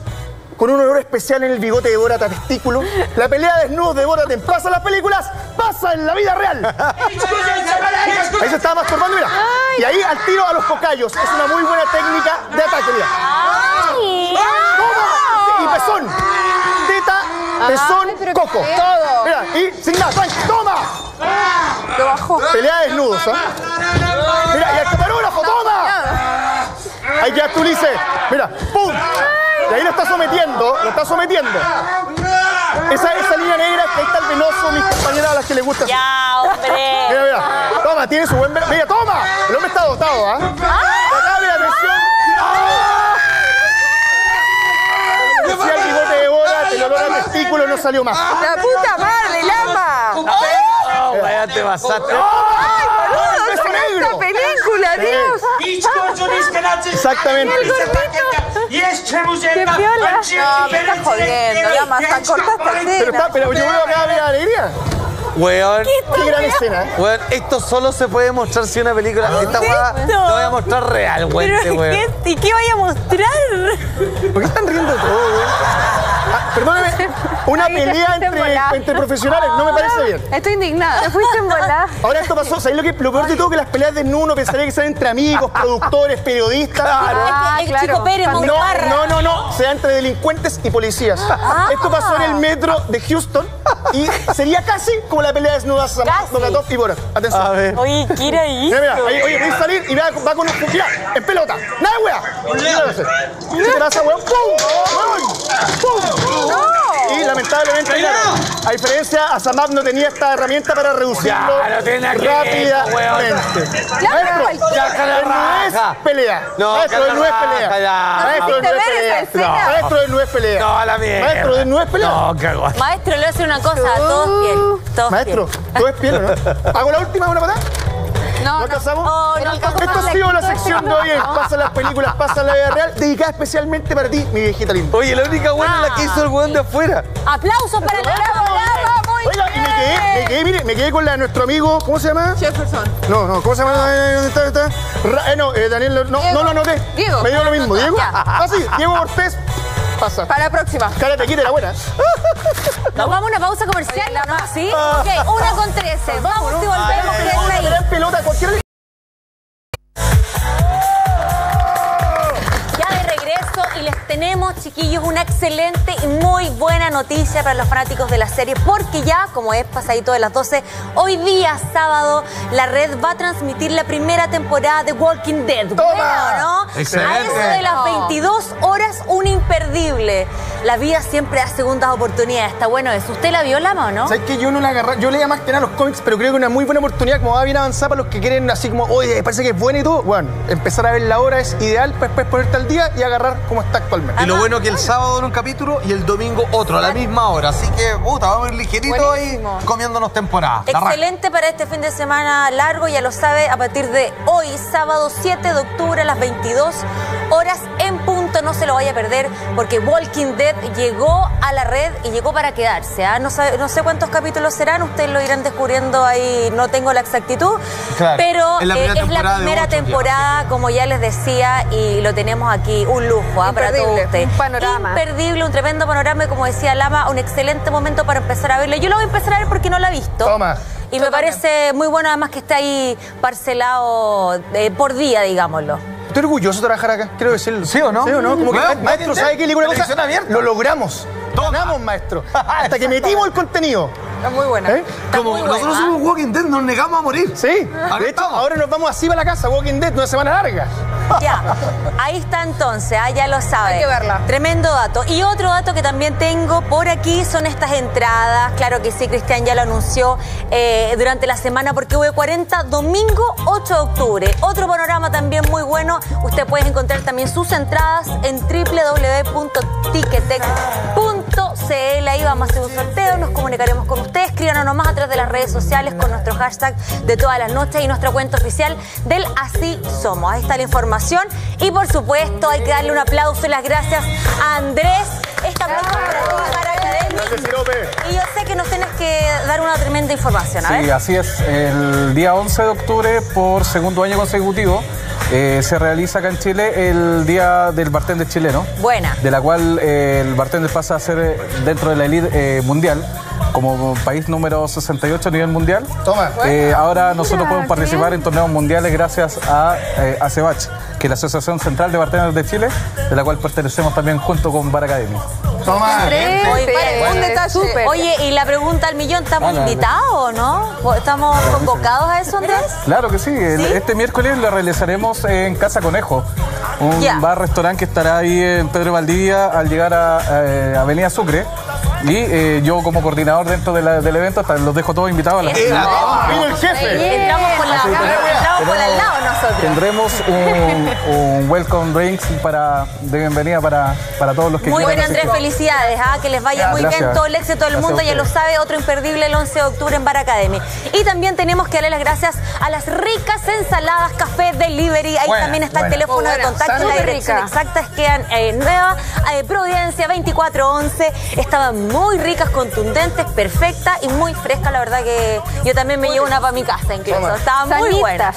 con un olor especial en el bigote de Borat a testículo. La pelea de desnudos de Borat en Pasa en las películas, pasa en la vida real. Ahí se estaba masturbando, mira. Y ahí al tiro a los cocayos. Es una muy buena técnica de ataque, mira. Ay, ¡Toma! Y pezón. Teta, pezón, pero coco. qué Todo. Mira, y sin nada, tranqui, ¡toma! Lo bajó. Pelea de desnudos, ¿ah? Mira, y al camarógrafo, ¡toma! Ahí queda tú, Ulises. Mira, ¡pum! Y ahí lo está sometiendo, Esa línea negra, que ahí está el venoso, mis compañeras a las que les gusta. ya, hombre. Mira. Toma, tiene su buen... Mira, toma. El hombre está dotado, ¿ah? Acá, mira, atención. Decía el bigote de Borat, el olor a testículo no salió más. ¡La puta madre, Lama! Oh, vaya, te basaste. ¡Ay, boludo! ¡El beso ¡Con negro! esta película, Dios! Exactamente. ¡Qué piola! No, me estás jodiendo, Lama, hasta cortaste Pero escena. yo veo acá, mira, alegría. Weón. Qué gran escena. Weón, esto solo se puede mostrar si una película. Esta weá lo voy a mostrar real, weón. ¿Y qué vaya a mostrar? ¿Por qué están riendo todo, weón? Perdóname, una pelea entre profesionales no me parece bien. Estoy indignada. Te fuiste en volada. Ahora esto pasó, ¿sabes lo peor de todo? Que las peleas de uno pensaría que son entre amigos, productores, periodistas. El Chico Pérez, Monparra. No, sea entre delincuentes y policías. Esto pasó en el metro de Houston y sería casi como la pelea desnuda Nokatov y Borat. Atención. A ver. Oye, ¿qué era ahí? Mira, oye, voy a salir y va con un... Mira, en pelota. ¡Nada, weá! ¿Qué te pasa, weón? ¡Pum! Y lamentablemente, claro, a diferencia, Asamab no tenía esta herramienta para reducirlo rápidamente. Maestro, no es pelea. Maestro, no es pelea. Maestro, no es pelea. Maestro, no es pelea. No, la mierda. Maestro, no es pelea. No, cagó. Maestro, le voy a decir una cosa, todo es piel. Maestro, todo es piel, ¿no? ¿Hago la última, una patada? ¿No alcanzamos? Esto ha sido la sección de hoy en Pasan las películas, Pasan la vida real, dedicada especialmente para ti, mi viejita linda. Oye, la única buena es la que hizo el weón de afuera. Aplausos para el programa. Oiga, y me quedé con la de nuestro amigo, ¿cómo se llama? Jefferson. No, ¿cómo se llama? ¿Dónde está? Daniel, no lo anoté. Diego. Me dio lo mismo, ¿Diego? Sí, Diego Cortés. Pasa. Para la próxima. Cállate, quita la buena. Nos vamos a una pausa comercial, ¿no? ¿Sí? Ok, 1:13. Vamos y volvemos. Una gran pelota, cualquiera. Ya de regreso y les tenemos, chiquillos, una excelente y muy buena noticia para los fanáticos de la serie, porque ya, como es pasadito de las 12, hoy día, sábado, la red va a transmitir la primera temporada de Walking Dead. ¡Toma! ¿No? Excelente. A eso de las 22 horas, un imperdible. La vida siempre da segundas oportunidades. Está bueno eso. ¿Usted la vio, Lama, o no? ¿Sabes que yo no la agarré? Yo leía más que nada los cómics, pero creo que una muy buena oportunidad, como va bien avanzada para los que quieren así como, oye, parece que es buena y todo. Bueno, empezar a ver la hora es ideal para después ponerte al día y agarrar como está actualmente. Y lo bueno que el sábado en un capítulo y el domingo otro, a la misma hora. Así que, puta, vamos a ir ligerito ahí comiéndonos temporada. Excelente para este fin de semana largo, ya lo sabe, a partir de hoy, sábado 7 de octubre a las 22 horas en punto. No se lo vaya a perder, porque Walking Dead llegó a la red y llegó para quedarse. No sé cuántos capítulos serán, ustedes lo irán descubriendo ahí, no tengo la exactitud, claro, pero es la primera temporada, como ya les decía, y lo tenemos aquí, un lujo para todos ustedes. Un panorama. Imperdible, un tremendo panorama, y como decía Lama, un excelente momento para empezar a verlo. Yo lo voy a empezar a ver porque no la he visto. Toma. Y me parece muy bueno además que está ahí parcelado por día, digámoslo. Estoy orgulloso de trabajar acá, quiero decirlo. ¿Sí o no? ¿Sí o no? Como que, Bueno, maestro, ¿sabe qué? Le digo una cosa, abierta. lo logramos. Ganamos, maestro. Hasta que metimos el contenido. Está muy buena. Como nosotros somos Walking Dead, nos negamos a morir. Sí. De hecho, ahora nos vamos así para la casa, Walking Dead, una semana larga. Ya, ahí está entonces, ya lo sabe. Hay que verla. Tremendo dato. Y otro dato que también tengo por aquí son estas entradas. Claro que sí, Cristian ya lo anunció durante la semana, porque V40, domingo 8 de octubre. Otro panorama también muy bueno. Usted puede encontrar también sus entradas en www.ticketek.cl. Ahí vamos a hacer un sorteo, nos comunicaremos con ustedes. Escríbanos nomás a través de las redes sociales con nuestro hashtag de todas las noches y nuestra cuenta oficial del Así Somos. Ahí está la información. Y por supuesto, hay que darle un aplauso y las gracias a Andrés. Esta aplauso para ti, para Academia. Y yo sé que nos tienes que dar una tremenda información. A ver. Sí, así es. El día 11 de octubre, por segundo año consecutivo, se realiza acá en Chile el Día del Bartender Chileno. Buena. De la cual el bartender pasa a ser dentro de la elite mundial, como país número 68 a nivel mundial. Toma. Ahora nosotros podemos participar en torneos mundiales gracias a ACEBACH, que es la Asociación Central de Bartenders de Chile, de la cual pertenecemos también junto con Bar Academy. Toma. Un detalle. Oye, y la pregunta al millón, ¿estamos invitados o no? ¿Estamos convocados a eso, Andrés? Claro que sí. Este miércoles lo realizaremos en Casa Conejo, un bar-restaurante que estará ahí en Pedro Valdivia al llegar a Avenida Sucre. Y yo como coordinador dentro del evento los dejo todos invitados a la ¡Vino el jefe! Entramos con la por al lado nosotros. Tendremos un welcome drinks de bienvenida para todos los que muy quieran. Muy bien, Andrés, felicidades. Que les vaya muy bien, todo el éxito del mundo, ya lo sabe, otro imperdible el 11 de octubre en Bar Academy. Y también tenemos que darle las gracias a las ricas ensaladas Café Delivery. Ahí también está el teléfono de contacto, la dirección exacta es que Nueva Providencia 2411. Estaban muy ricas, contundentes, perfectas y muy frescas. La verdad que yo también me llevo una para mi casa incluso. Estaban muy buenas.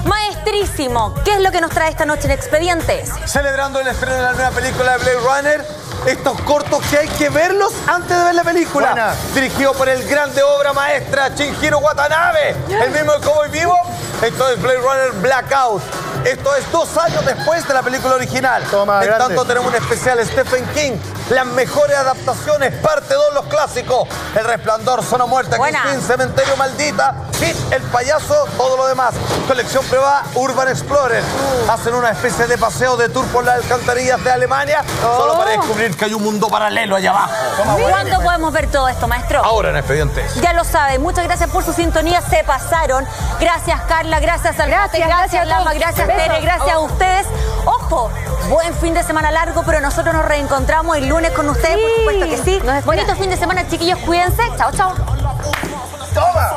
Maestrísimo, ¿qué es lo que nos trae esta noche en Expediente S? Celebrando el estreno de la nueva película de Blade Runner, estos cortos que hay que verlos antes de ver la película. Buena. Dirigido por el grande obra maestra Shinjiro Watanabe, el mismo de Cowboy Vivo. Esto es Blade Runner Blackout. Esto es 2 años después de la película original. En tanto tenemos un especial Stephen King, las mejores adaptaciones, parte 2, los clásicos. El Resplandor, Zona Muerta, Christine, Cementerio Maldita, Hit, El Payaso, todo lo demás. Colección privada Urban Explorer. Hacen una especie de paseo de tour por las alcantarillas de Alemania, solo para descubrir que hay un mundo paralelo allá abajo. ¿Cuándo podemos ver todo esto, maestro? Ahora en Expedientes. Ya lo sabe. Muchas gracias por su sintonía. Se pasaron. Gracias, Carla. Gracias, Alfate. Gracias, Lama. Gracias, Tere. Gracias a ustedes. Ojo, buen fin de semana largo, pero nosotros nos reencontramos el lunes con ustedes, por supuesto que sí. Bonito fin de semana, chiquillos. Cuídense. Chao, chao. Toma.